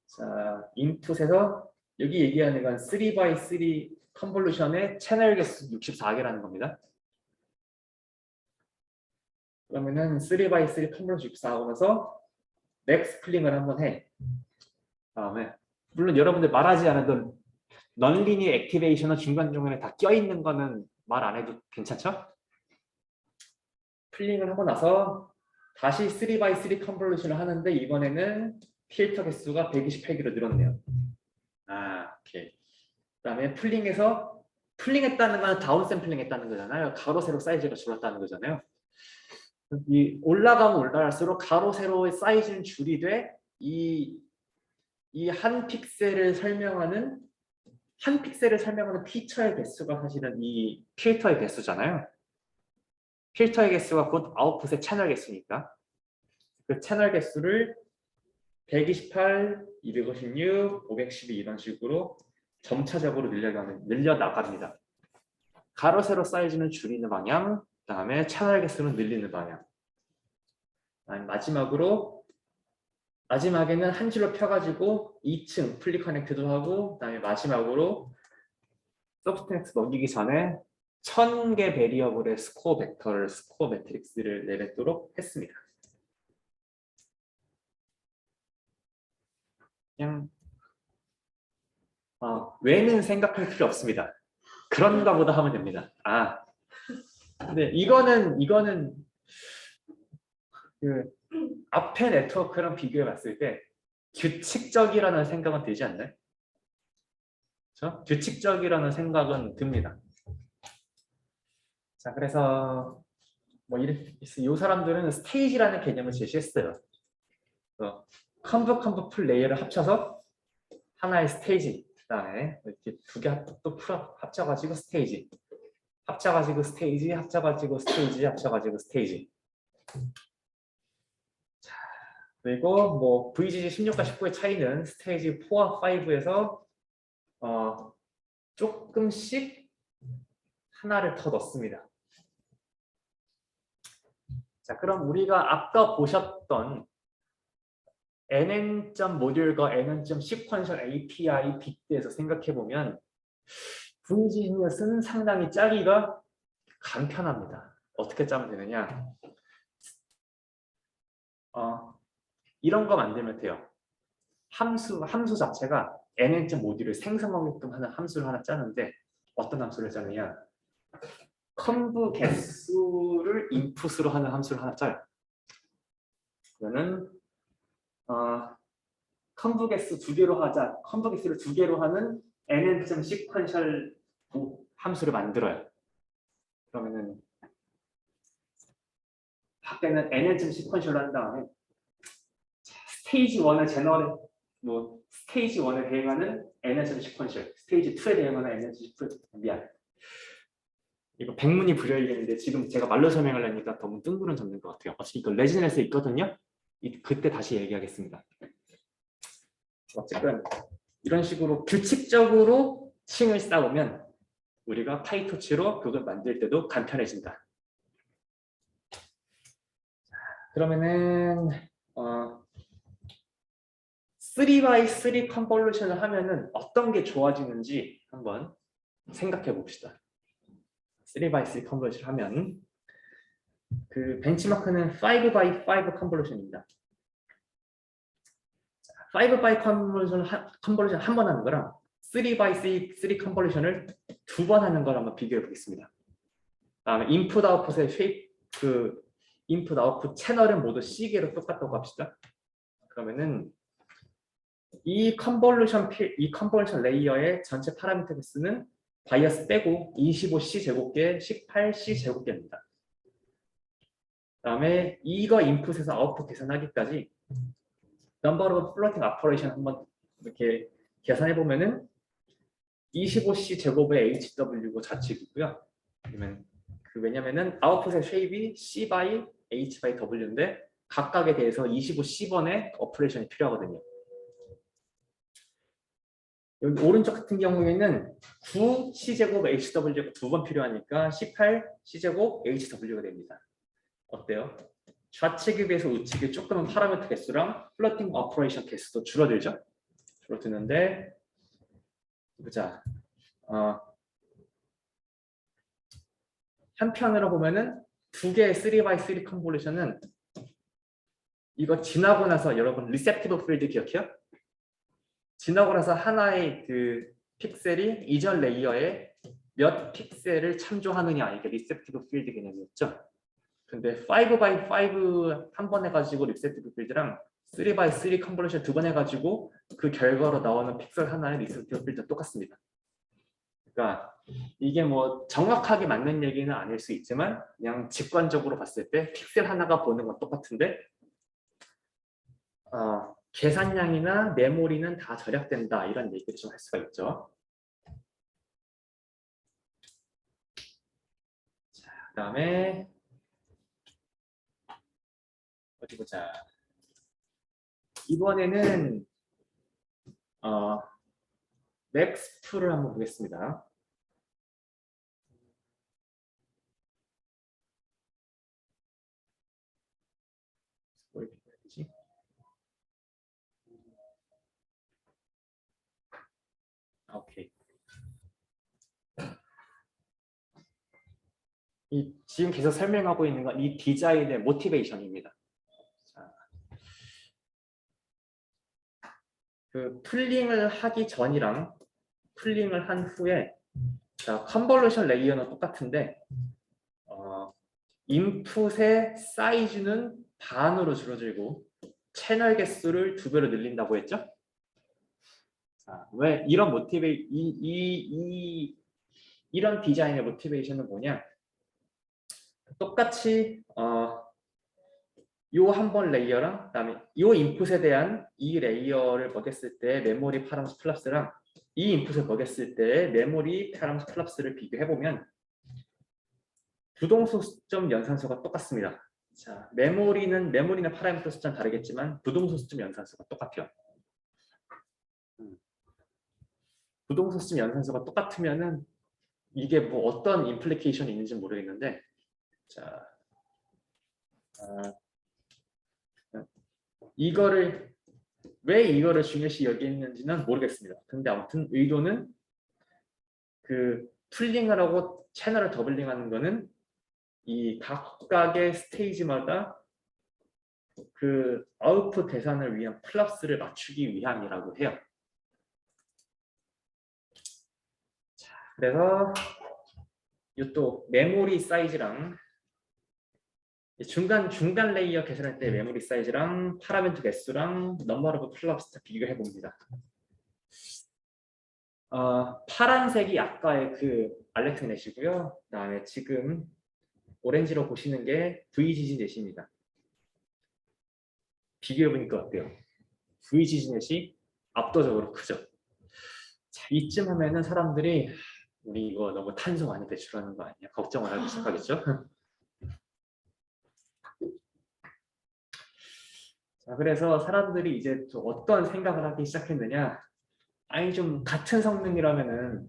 자, 인풋에서 여기 얘기하는 건 3x3 컨볼루션의 채널 개수 64개라는 겁니다. 그러면은 3x3 컨볼루션 64 하면서 넥스 플링을 한번 해. 다음에 물론 여러분들 말하지 않아도 넌리니어 액티베이션은 중간중간에 다 껴있는 거는 말 안 해도 괜찮죠? 플링을 하고 나서 다시 3x3 컨볼루션을 하는데 이번에는 필터 개수가 128개로 늘었네요. 오케이. 그다음에 풀링했다는 건 다운 샘플링 했다는 거잖아요. 가로 세로 사이즈가 줄었다는 거잖아요. 이 올라가면 올라갈수록 가로 세로의 사이즈는 줄이되 이 한 픽셀을 설명하는 피처의 개수가 사실은 이 필터의 개수잖아요. 필터의 개수가 곧 아웃풋의 채널 개수니까 그 채널 개수를 128, 256, 512 이런 식으로 점차적으로 늘려나갑니다. 가로 세로 사이즈는 줄이는 방향, 그다음에 채널 개수는 늘리는 방향. 마지막에는 한 줄로 펴가지고 2층 플리 커넥트도 하고, 그다음에 마지막으로 서브스트랙트 넘기기 전에 1000개 베리어블의 스코어 매트릭스를 내뱉도록 했습니다. 그냥 왜는 생각할 필요 없습니다. 그런가 보다 하면 됩니다. 근데 이거는 그 앞에 네트워크랑 비교해 봤을 때 규칙적이라는 생각은 들지 않나요? 그렇죠? 규칙적이라는 생각은 듭니다. 자, 그래서 이 사람들은 스테이지라는 개념을 제시했어요. 컴브 풀 레이어를 합쳐서 하나의 스테이지, 그다음에 이렇게 두 개 또 합쳐가지고 스테이지, 합쳐가지고 스테이지, 합쳐가지고 스테이지, 합쳐가지고 스테이지. 자, 그리고 뭐 VGG 16과 19의 차이는 스테이지 4와 5에서 조금씩 하나를 더 넣습니다. 자, 그럼 우리가 아까 보셨던 nn.모듈과 nn.시퀀셜 API 빅드에서 생각해보면 VGG는 상당히 짜기가 간편합니다. 어떻게 짜면 되느냐? 이런 거 만들면 돼요. 함수 자체가 nn.모듈을 생성하게끔 하는 함수를 하나 짜는데 어떤 함수를 짜느냐? 컴브 개수를 인풋으로 하는 함수를 하나 짜요. 그러면 컴브 개수 두 개로 하자. 컴브 개수를 두 개로 하는 nn.시퀀셜 함수를 만들어요. 그러면은 밖에는 nn.시퀀셜로 한 다음에 스테이지 1을 스테이지 1에 대응하는 nn.시퀀셜, 스테이지 2에 대응하는 nn.시퀀셜. 미안. 이거 백문이 불여일견인데 지금 제가 말로 설명하려니까 너무 뜬구름 잡는 것 같아요. 어차피 이거 레지넷에 있거든요. 그때 다시 얘기하겠습니다. 어쨌든 이런 식으로 규칙적으로 층을 쌓으면 우리가 파이토치로 그걸 만들 때도 간편해진다. 그러면은 3x3 컨볼루션을 하면은 어떤 게 좋아지는지 한번 생각해 봅시다. 3x3 컨볼루션을 하면 그 벤치마크는 5x5 컨볼루션입니다. 5x 컨볼루션 한 번 하는 거랑 3x3 컨볼루션을 두 번 하는 걸 한번 비교해 보겠습니다. 다음에 인풋 아웃풋의 인풋 아웃풋 채널은 모두 C개로 똑같다고 합시다. 그러면은 이 컨볼루션 레이어의 전체 파라미터 개수는 바이어스 빼고 25C 제곱개, 18C 제곱개입니다. 그다음에 이거 인풋에서 아웃풋 계산하기까지 number of floating operation 한번 이렇게 계산해 보면은 25C 제곱의 HW고 좌측이고요. 그러면 왜냐면은 아웃풋의 쉐입이 C by H by W인데 각각에 대해서 25C번의 오퍼레이션이 필요하거든요. 여기 오른쪽 같은 경우에는 9C제곱 HW가 두 번 필요하니까 18C제곱 HW가 됩니다. 어때요? 좌측에 비해서 우측에 조금은 파라미터 개수랑 플러팅 오퍼레이션 개수도 줄어들죠? 줄어드는데 보자. 한편으로 보면은 두 개의 3x3 컨볼루션은 이거 지나고 나서 여러분 리셉티브 필드 기억해요? 지나고 나서 하나의 그 픽셀이 이전 레이어에 몇 픽셀을 참조하느냐 이게 리셉티브 필드 개념이었죠. 근데 5x5 한 번 해가지고 리셉티브 필드랑 3x3 컨볼루션 두 번 해가지고 그 결과로 나오는 픽셀 하나의 리셉티브 필드 똑같습니다. 그러니까 이게 뭐 정확하게 맞는 얘기는 아닐 수 있지만 그냥 직관적으로 봤을 때 픽셀 하나가 보는 건 똑같은데 계산량이나 메모리는 다 절약된다 이런 얘기를 좀 할 수가 있죠. 자, 그다음에 어디 보자. 이번에는 맥스프를 한번 보겠습니다. 뭘 비교해야지? 오케이. 지금 계속 설명하고 있는 건 이 디자인의 모티베이션입니다. 자, 그 풀링을 하기 전이랑 풀링을 한 후에 자, 컨볼루션 레이어는 똑같은데 인풋의 사이즈는 반으로 줄어들고 채널 개수를 2배로 늘린다고 했죠? 자, 왜 이런 이런 디자인의 모티베이션은 뭐냐? 똑같이 요 한 번 레이어랑 그다음에 요 인풋에 대한 이 레이어를 먹였을 때 메모리 파라미터 플러스랑 이 인풋을 먹였을 때 메모리 파라미터 플러스를 비교해 보면 부동소 점 연산소가 똑같습니다. 자, 메모리는 파라미터 숫자는 다르겠지만 부동소 점 연산소가 똑같아요. 부동소 점 연산소가 똑같으면은 이게 뭐 어떤 임플리케이션이 있는지 모르겠는데 자, 왜 이거를 중요시 여기는지는 모르겠습니다. 근데 아무튼 의도는 그 풀링을 하고 채널을 더블링하는 거는 이 각각의 스테이지마다 그 아웃풋 계산을 위한 플러스를 맞추기 위함이라고 해요. 자, 그래서 이 또 메모리 사이즈랑 중간 레이어 계산할 때 메모리 사이즈랑 파라미터 개수랑 넘버 오브 플러스 비교해 봅니다. 파란색이 아까의 그 알렉스넷이고요. 그다음에 지금 오렌지로 보시는 게 VGG넷입니다. 비교해 보니까 어때요? VGG넷이 압도적으로 크죠. 자, 이쯤 하면은 사람들이 우리 이거 너무 탄소 많이 배출하는 거 아니야? 걱정을 하기 시작하겠죠? 자, 그래서 사람들이 이제 좀 어떤 생각을 하기 시작했느냐? 아니 좀 같은 성능이라면은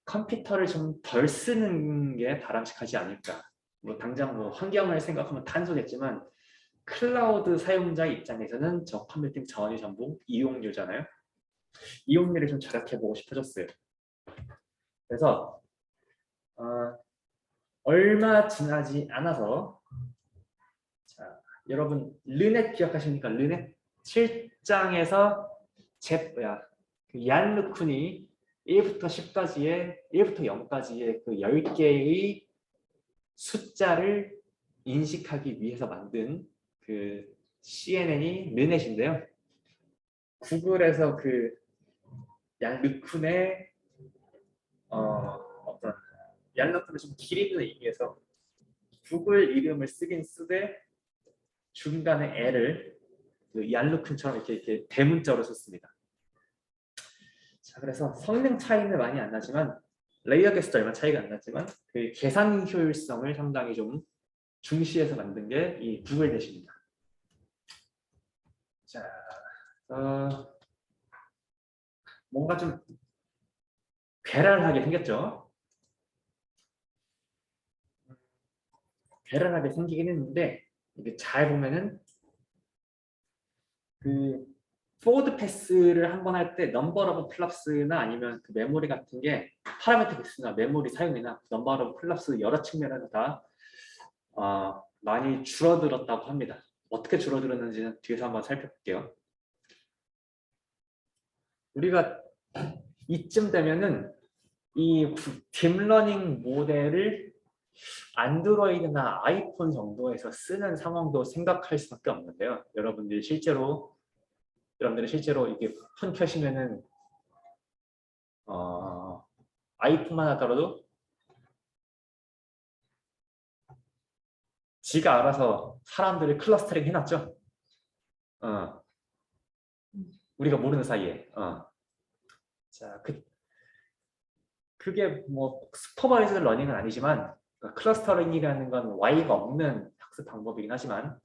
컴퓨터를 좀 덜 쓰는 게 바람직하지 않을까? 뭐 당장 뭐 환경을 생각하면 탄소겠지만 클라우드 사용자 입장에서는 저 컴퓨팅 자원이 전부 이용료잖아요. 이용료를 좀 절약해보고 싶어졌어요. 그래서 얼마 지나지 않아서 자, 여러분 르넷 기억하십니까? 르넷 7장에서 얀 루쿤이 1부터 10까지의 1부터 0까지의 그 10개의 숫자를 인식하기 위해서 만든 그 CNN이 르넷인데요. 구글에서 그 얀 루쿤의 어떤 얀 루쿤을 좀 기리는 의미에서 구글 이름을 쓰긴 쓰되 중간에 L을 얀 루쿤처럼 이렇게 대문자로 썼습니다. 자, 그래서 성능 차이는 많이 안 나지만 레이어 개수도 얼마 차이가 안 나지만 그 계산 효율성을 상당히 좀 중시해서 만든 게 이 구글 넷입니다. 자, 뭔가 좀 괴랄하게 생겼죠. 괴랄하게 생기긴 했는데 이게 잘 보면은 그 포워드 패스를 한번 할 때 넘버 오브 플러스나 아니면 그 메모리 같은 게 파라미터 개수나 메모리 사용이나 넘버 오브 플러스 여러 측면에서 다 많이 줄어들었다고 합니다. 어떻게 줄어들었는지는 뒤에서 한번 살펴볼게요. 우리가 이쯤 되면은 이 딥러닝 모델을 안드로이드나 아이폰 정도에서 쓰는 상황도 생각할 수밖에 없는데요. 여러분들이 실제로 이게 폰 켜시면은 i뿐만 하더라도 지가 알아서 사람들을 클러스터링 해놨죠. 우리가 모르는 사이에. 자, 그게 뭐 슈퍼바이즈드 러닝은 아니지만 클러스터링이라는 건 Y가 없는 학습 방법이긴 하지만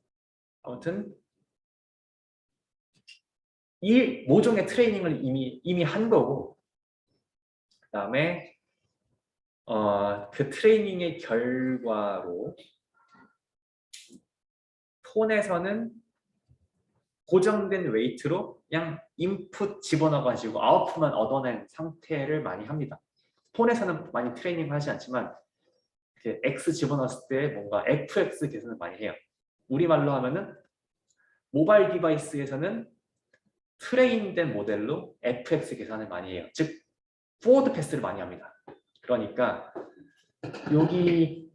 아무튼 이 모종의 트레이닝을 이미 한 거고 그다음에 그 트레이닝의 결과로 폰에서는 고정된 웨이트로 그냥 인풋 집어넣어가지고 아웃풋만 얻어낸 상태를 많이 합니다. 폰에서는 많이 트레이닝을 하지 않지만 X 집어넣었을 때 뭔가 FX 계산을 많이 해요. 우리말로 하면은 모바일 디바이스에서는 트레인된 모델로 FX 계산을 많이 해요. 즉 포워드 패스를 많이 합니다. 그러니까 여기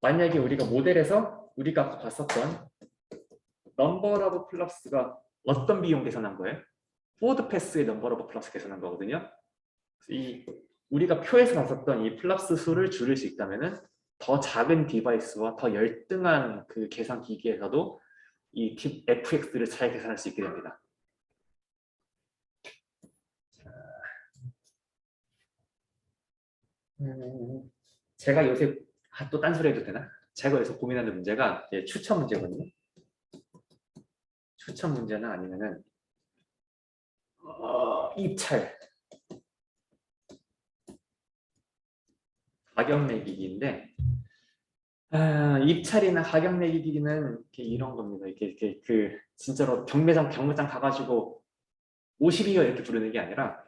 만약에 우리가 모델에서 우리가 아까 봤었던 넘버 오브 플러스가 어떤 비용 계산한 거예요? 포워드 패스의 넘버 오브 플러스 계산한 거거든요. 우리가 표에서 봤었던 이 플러스 수를 줄일 수 있다면은 더 작은 디바이스와 더 열등한 그 계산 기기에서도 이 FX를 잘 계산할 수 있게 됩니다. 제가 요새 또 딴소리 해도 되나? 제가 요새 고민하는 문제가 추천 문제거든요. 추천 문제는 아니면은 입찰 가격 매기기인데 입찰이나 가격 매기기는 이런 겁니다. 이렇게 진짜로 경매장 가가지고 50이요 이렇게 부르는 게 아니라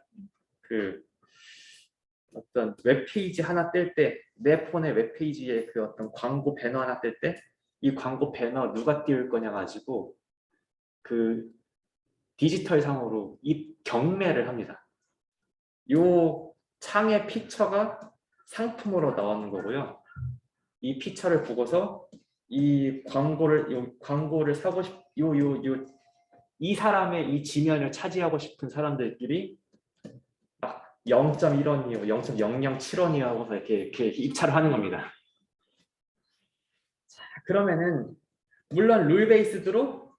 어떤 웹페이지 하나 뜰 때 내 폰의 웹페이지에 어떤 광고 배너 하나 뜰 때 이 광고 배너 누가 띄울 거냐 가지고 디지털 상으로 이 경매를 합니다. 요 창의 피처가 상품으로 나오는 거고요. 이 피처를 보고서 이 광고를 사고 이 사람의 이 지면을 차지하고 싶은 사람들끼리 0.1원이요, 0.007원이요 하고서 이렇게 입찰을 하는 겁니다. 자, 그러면은 물론 룰 베이스드로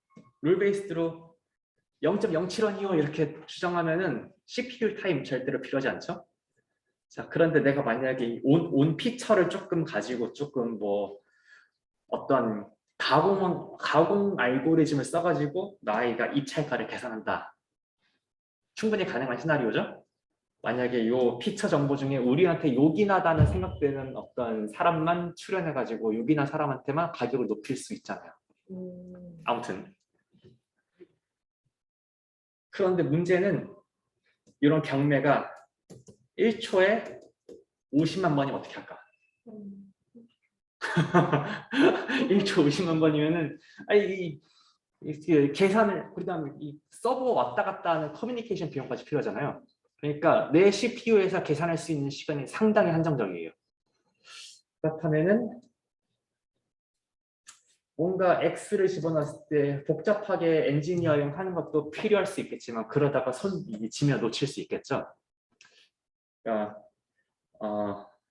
0.07원이요 이렇게 주장하면은 CPU 타임 절대로 필요하지 않죠. 자, 그런데 내가 만약에 온 피처를 조금 가지고 조금 뭐 어떤 가공 알고리즘을 써가지고 나이가 입찰가를 계산한다. 충분히 가능한 시나리오죠. 만약에 요 피처 정보 중에 우리한테 요긴하다는 생각되는 어떤 사람만 출연해가지고 요긴한 사람한테만 가격을 높일 수 있잖아요. 아무튼 그런데 문제는 이런 경매가 1초에 50만 번이면 어떻게 할까? 1초 50만 번이면은 계산을 그다음에 이 서버 왔다 갔다 하는 커뮤니케이션 비용까지 필요하잖아요. 그러니까 내 CPU에서 계산할 수 있는 시간이 상당히 한정적이에요. 그렇다면은 뭔가 X를 집어넣었을 때 복잡하게 엔지니어링 하는 것도 필요할 수 있겠지만 그러다가 지면 놓칠 수 있겠죠. 그러니까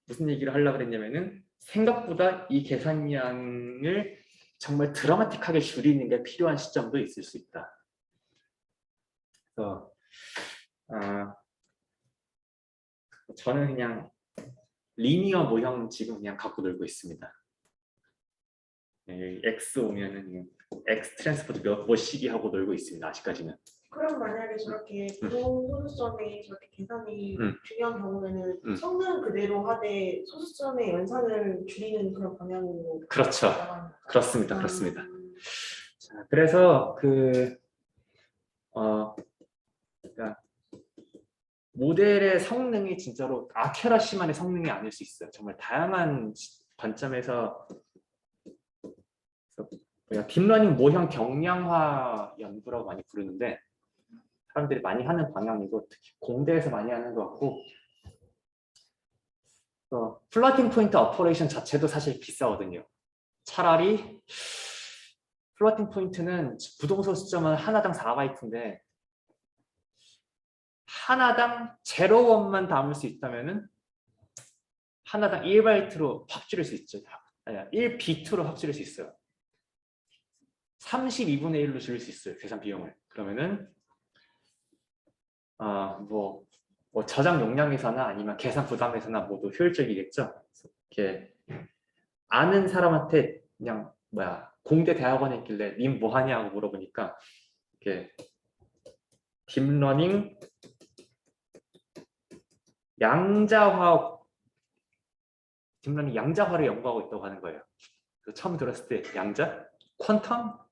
무슨 얘기를 하려고 그랬냐면은 생각보다 이 계산량을 정말 드라마틱하게 줄이는 게 필요한 시점도 있을 수 있다. 그래서 저는 그냥 리니어 모형 지금 그냥 갖고 놀고 있습니다. X 오면은 X 트랜스포트 몇시기 하고 놀고 있습니다. 아직까지는. 그럼 만약에 저렇게 소수점에 저렇게 계산이 중요한 경우에는 성능 그대로 하되 소수점의 연산을 줄이는 그런 방향으로. 그렇죠. 그렇습니다. 그렇습니다. 자, 그래서 그러니까 모델의 성능이 진짜로 아큐러시만의 성능이 아닐 수 있어요. 정말 다양한 관점에서 딥러닝 모형 경량화 연구라고 많이 부르는데 사람들이 많이 하는 방향이고 특히 공대에서 많이 하는 것 같고 플러팅 포인트 오퍼레이션 자체도 사실 비싸거든요. 차라리 플러팅 포인트는 부동소 시점은 하나당 4바이트인데 하나당 0원만 담을 수 있다면은 하나당 1바이트로 확 줄일 수 있죠. 아니야, 1비트로 확 줄일 수 있어요. 32분의 1로 줄일 수 있어요. 계산 비용을. 그러면은 뭐 저장 용량에서나 아니면 계산 부담에서나 모두 효율적이겠죠. 이렇게 아는 사람한테 그냥 공대 대학원에 있길래 님 뭐 하냐고 물어보니까 이렇게 딥러닝 양자화를 연구하고 있다고 하는 거예요. 처음 들었을 때 양자? 퀀텀?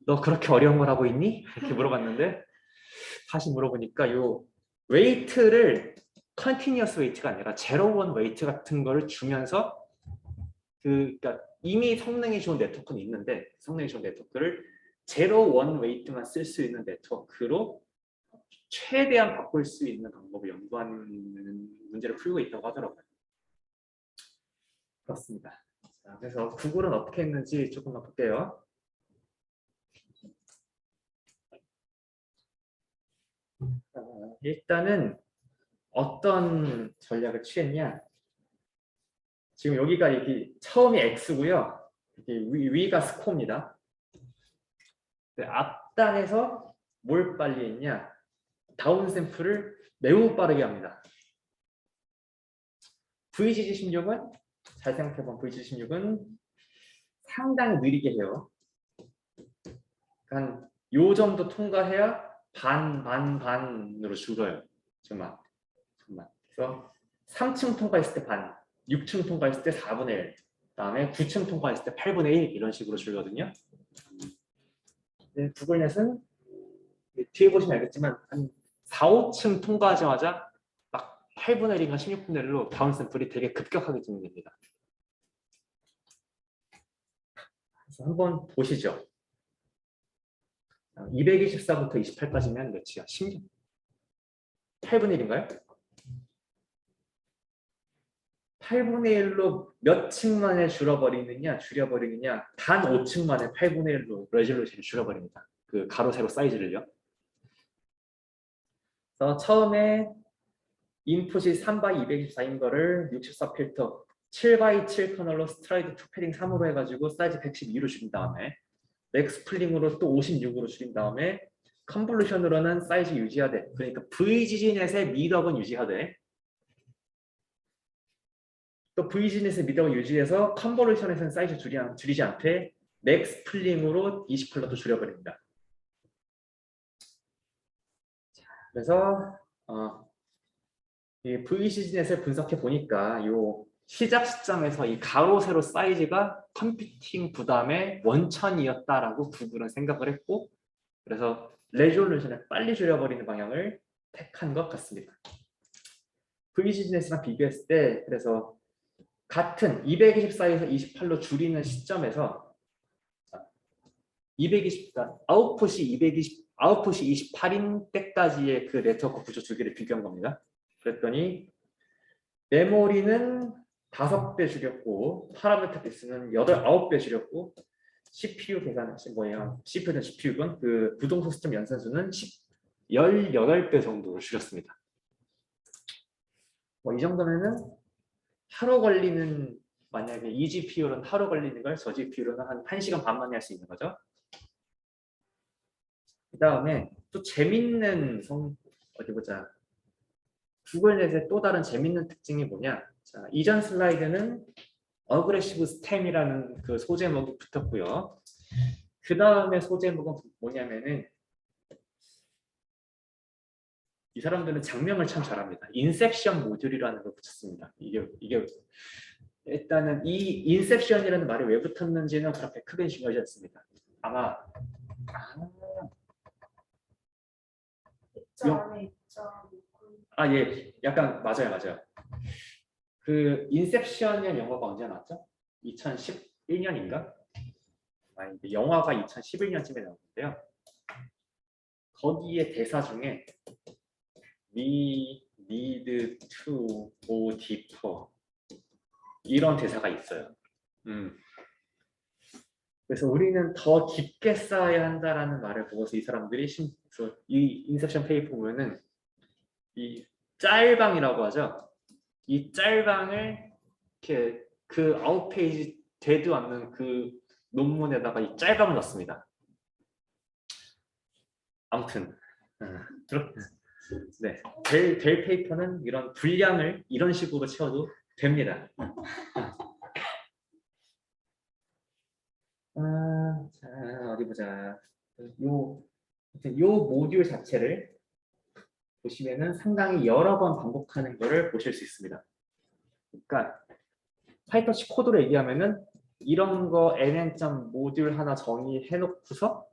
너 그렇게 어려운 걸 하고 있니? 이렇게 물어봤는데 다시 물어보니까 요 웨이트를 컨티니어스 웨이트가 아니라 제로원 웨이트 같은 거를 주면서 그러니까 이미 성능이 좋은 네트워크는 있는데 성능이 좋은 네트워크를 제로원 웨이트만 쓸 수 있는 네트워크로 최대한 바꿀 수 있는 방법을 연구하는 문제를 풀고 있다고 하더라고요. 그렇습니다. 자, 그래서 구글은 어떻게 했는지 조금만 볼게요. 일단은 어떤 전략을 취했냐? 지금 여기가 이게 처음이 X고요. 위가 스코어입니다. 앞단에서 뭘 빨리 했냐? 다운 샘플을 매우 빠르게 합니다. VGG16은 잘 생각해보면 VGG16은 상당히 느리게 해요. 한 요 정도 통과해야 반으로 줄어요. 정말. 그래서 3층 통과했을 때 반, 6층 통과했을 때 4분의 1, 그다음에 9층 통과했을 때 8분의 1 이런 식으로 줄거든요. 네, 구글넷은 뒤에 보시면 알겠지만 한 4, 5층 통과하자마자 막 8분의 1인가 16분의 1로 다운 샘플이 되게 급격하게 진행됩니다. 그래서 한번 보시죠. 224부터 28까지면 몇이야? 16? 8분의 1인가요? 8분의 1로 몇 층 만에 줄여버리느냐 단 5층 만에 8분의 1로 레졸루션을 줄여버립니다. 그 가로 세로 사이즈를요. 그래서 처음에 인풋이 3x 224인 거를 64 필터 7x7 커널로 스트라이드 2 패딩 3으로 해가지고 사이즈 112로 줄인 다음에 맥스플링으로 또 56으로 줄인 다음에 컨볼루션으로는 사이즈 유지하되, 그러니까 VGG넷의 미덕은 유지하되, 또 VGNet의 미덕을 유지해서 컨볼루션에서는 사이즈 줄이지 않되 맥스플링으로 20%도 줄여버립니다. 그래서 이 VGNet을 분석해 보니까 요 시작 시점에서 이 가로 세로 사이즈가 컴퓨팅 부담의 원천이었다라고 구글은 생각을 했고, 그래서 레졸루션을 빨리 줄여버리는 방향을 택한 것 같습니다. VGNet이랑 비교했을 때 그래서 같은 224에서 28로 줄이는 시점에서 224 아웃풋이 28인 때까지의 그 네트워크 구조 주기를 비교한 겁니다. 그랬더니 메모리는 5배 줄였고 파라미터 개수는 9배 줄였고 CPU CPU든 GPU건 그 부동소 시점 연산수는 18배 정도로 줄였습니다. 이 정도면은 하루 걸리는, 만약에 이 GPU로는 하루 걸리는 걸 저 GPU로는 한 1시간 반 만에 할 수 있는 거죠. 그 다음에 또 재밌는 어디 보자. 구글넷의 또 다른 재밌는 특징이 뭐냐. 자, 이전 슬라이드는 어그레시브 스템이라는 그 소제목이 붙었고요. 그 다음에 소제목은 뭐냐면은 이 사람들은 장명을 참 잘합니다. 인셉션 모듈이라는 걸 붙였습니다. 이게 일단은 이 인셉션이라는 말이 왜 붙었는지는 그렇게 크게 중요하지 않습니다. 아마 예, 약간 맞아요. 그 인셉션이라는 영화가 언제 나왔죠? 2011년인가? 영화가 2011년쯤에 나왔는데요. 거기에 대사 중에 We need to go deeper 이런 대사가 있어요. 그래서 우리는 더 깊게 쌓아야 한다라는 말을 보고서 이 사람들이 이 인셉션 페이퍼 보면은 이 짤방이라고 하죠. 이 짤방을 이렇게 그 아웃페이지 되도 않는 그 논문에다가 이 짤감을 넣습니다. 아무튼 그렇게 네, 될 페이퍼는 이런 분량을 이런 식으로 채워도 됩니다. 자, 어디 보자. 요 모듈 자체를 보시면은 상당히 여러 번 반복하는 거를 보실 수 있습니다. 그러니까 파이터치 코드로 얘기하면은 이런 거 nn. 모듈 하나 정의해 놓고서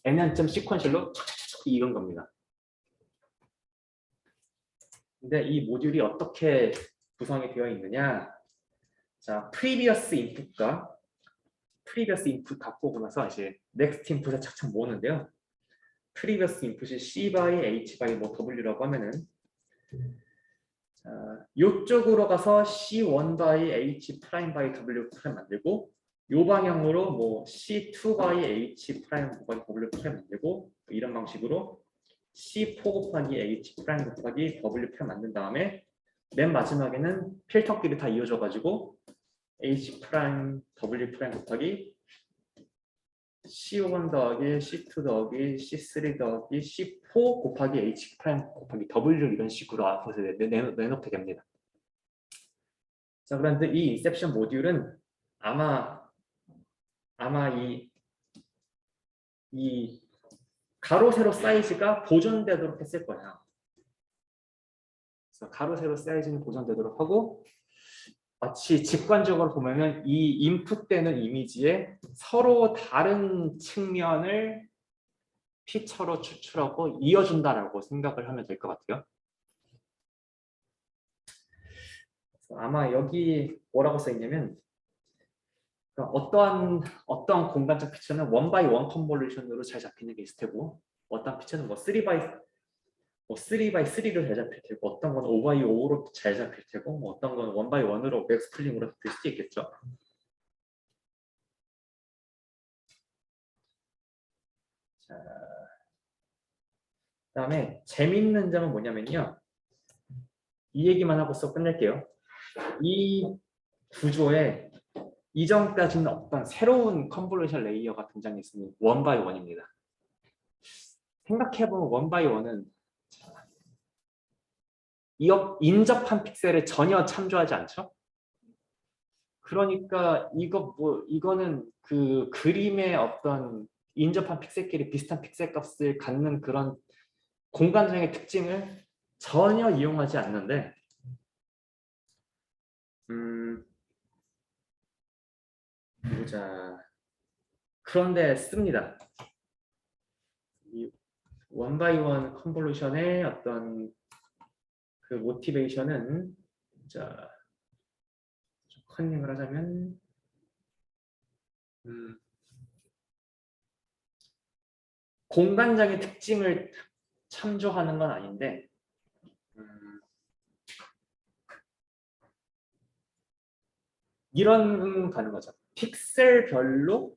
nn. 시퀀셜로 착착착 이런 겁니다. 근데 이 모듈이 어떻게 구성이 되어 있느냐? 자, previous input과 previous input 갖고 오고 나서 이제 next input에 착착 모으는데요. previous input이 c by h by 뭐 w라고 하면은 자, 요쪽으로 가서 c1 by h 프라임 by w 프라임 만들고 요 방향으로 뭐 c2 by h 프라임 곱하기 w 프라임 만들고 이런 방식으로 c4 곱하기 h 프라임 곱하기 w 프라임 만든 다음에 맨 마지막에는 필터끼리 다 이어져 가지고 h 프라임 w 프라임 곱하기 C1 더하기 C2 더하기 C3 더하기 C4 곱하기 H 프라임 곱하기 W 이런 식으로 앞에서 내놓게 됩니다. 자, 그런데 이 인셉션 모듈은 아마 이 가로 세로 사이즈가 보존되도록 했을 거예요. 그래서 가로 세로 사이즈는 보존되도록 하고 마치 직관적으로 보면은 이 인풋되는 이미지에 서로 다른 측면을 피처로 추출하고 이어준다라고 생각을 하면 될 것 같아요. 그래서 아마 여기 뭐라고 써 있냐면 어떠한 공간적 피처는 1x1 컨볼루션으로 잘 잡히는 게 있을 테고 어떤 피처는 뭐 3x3로 잘 잡힐 테고 어떤 건 5x5로 잘 잡힐 테고 뭐 어떤 건 1x1으로 맥스플링으로 잡힐 수도 있겠죠. 자, 그다음에 재밌는 점은 뭐냐면요. 이 얘기만 하고 써 끝낼게요. 이 구조에 이전까지는 없던 새로운 컨볼루션 레이어가 등장했으니 1x1입니다. 생각해보면 1x1은 인접한 픽셀에 전혀 참조하지 않죠? 그러니까 이거는 그 그림의 어떤 인접한 픽셀끼리 비슷한 픽셀 값을 갖는 그런 공간적인 특징을 전혀 이용하지 않는데 보자. 그런데 씁니다. 이 1x1 컨볼루션의 어떤 그 모티베이션은 자, 좀 컨닝을 하자면 공간적인 특징을 참조하는 건 아닌데 이런 가는 거죠. 픽셀별로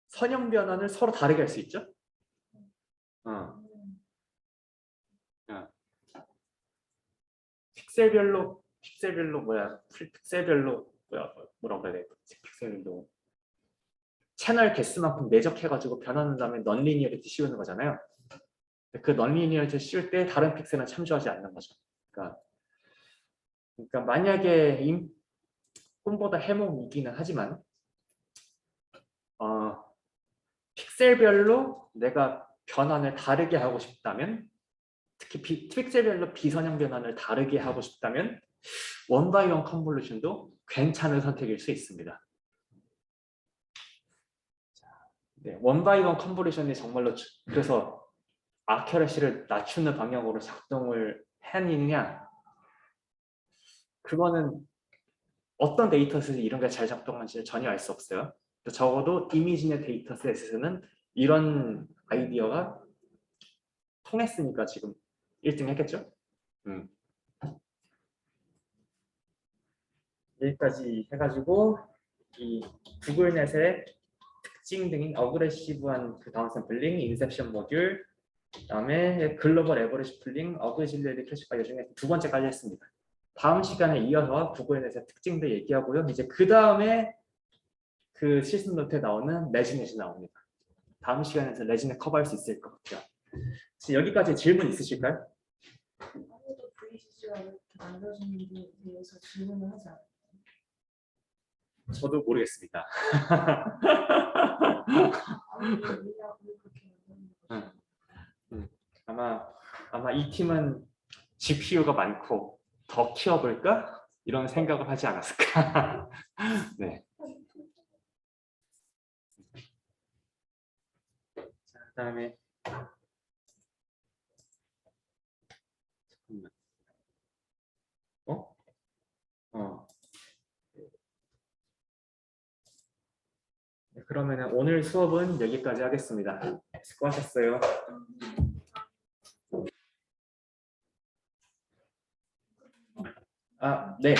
선형 변환을 서로 다르게 할 수 있죠. 픽셀별로 뭐라고 해야 돼? 픽셀별로 채널 개수만큼 매적해가지고 변하는 다음에 넌리니어리티 씌우는 거잖아요. 그 넌리니어리티 씌울 때 다른 픽셀은 참조하지 않는 거죠. 그러니까 만약에 꿈보다 해몽이기는 하지만 픽셀별로 내가 변환을 다르게 하고 싶다면 특히 픽셀별로 비선형 변환을 다르게 하고 싶다면 1x1 컨볼루션도 괜찮은 선택일 수 있습니다. 네, 1x1 컨볼루션이 정말로 그래서 아큐러시를 낮추는 방향으로 작동을 해내느냐 그거는 어떤 데이터셋에 이런 게 잘 작동하는지 전혀 알 수 없어요. 적어도 이미지의 데이터셋에서는 이런 아이디어가 통했으니까 지금 1등 했겠죠? 여기까지 해가지고 이 구글넷의 특징 등인 어그레시브한 그 다운샘플링, 인셉션 모듈, 그다음에 글로벌 에버리지 풀링, 어그질리티 클래시파이어 중에 두 번째까지 했습니다. 다음 시간에 이어서 국어에 대해서 특징도 얘기하고요. 이제 그 다음에 그 시스템 노트에 나오는 레지넷이 나옵니다. 다음 시간에서 레지넷 커버할 수 있을 것 같아요. 여기까지 질문 있으실까요? 아무도 VCC가 이렇게 만들어진 데 대해서 질문을 하지 않아요. 저도 모르겠습니다. 아무도 왜냐고 그렇게 만드는 거죠. 아마 이 팀은 GPU가 많고 더 키워볼까? 이런 생각을 하지 않았을까? 네. 자, 그다음에 잠깐만. 네, 그러면은 오늘 수업은 여기까지 하겠습니다. 수고하셨어요. 네.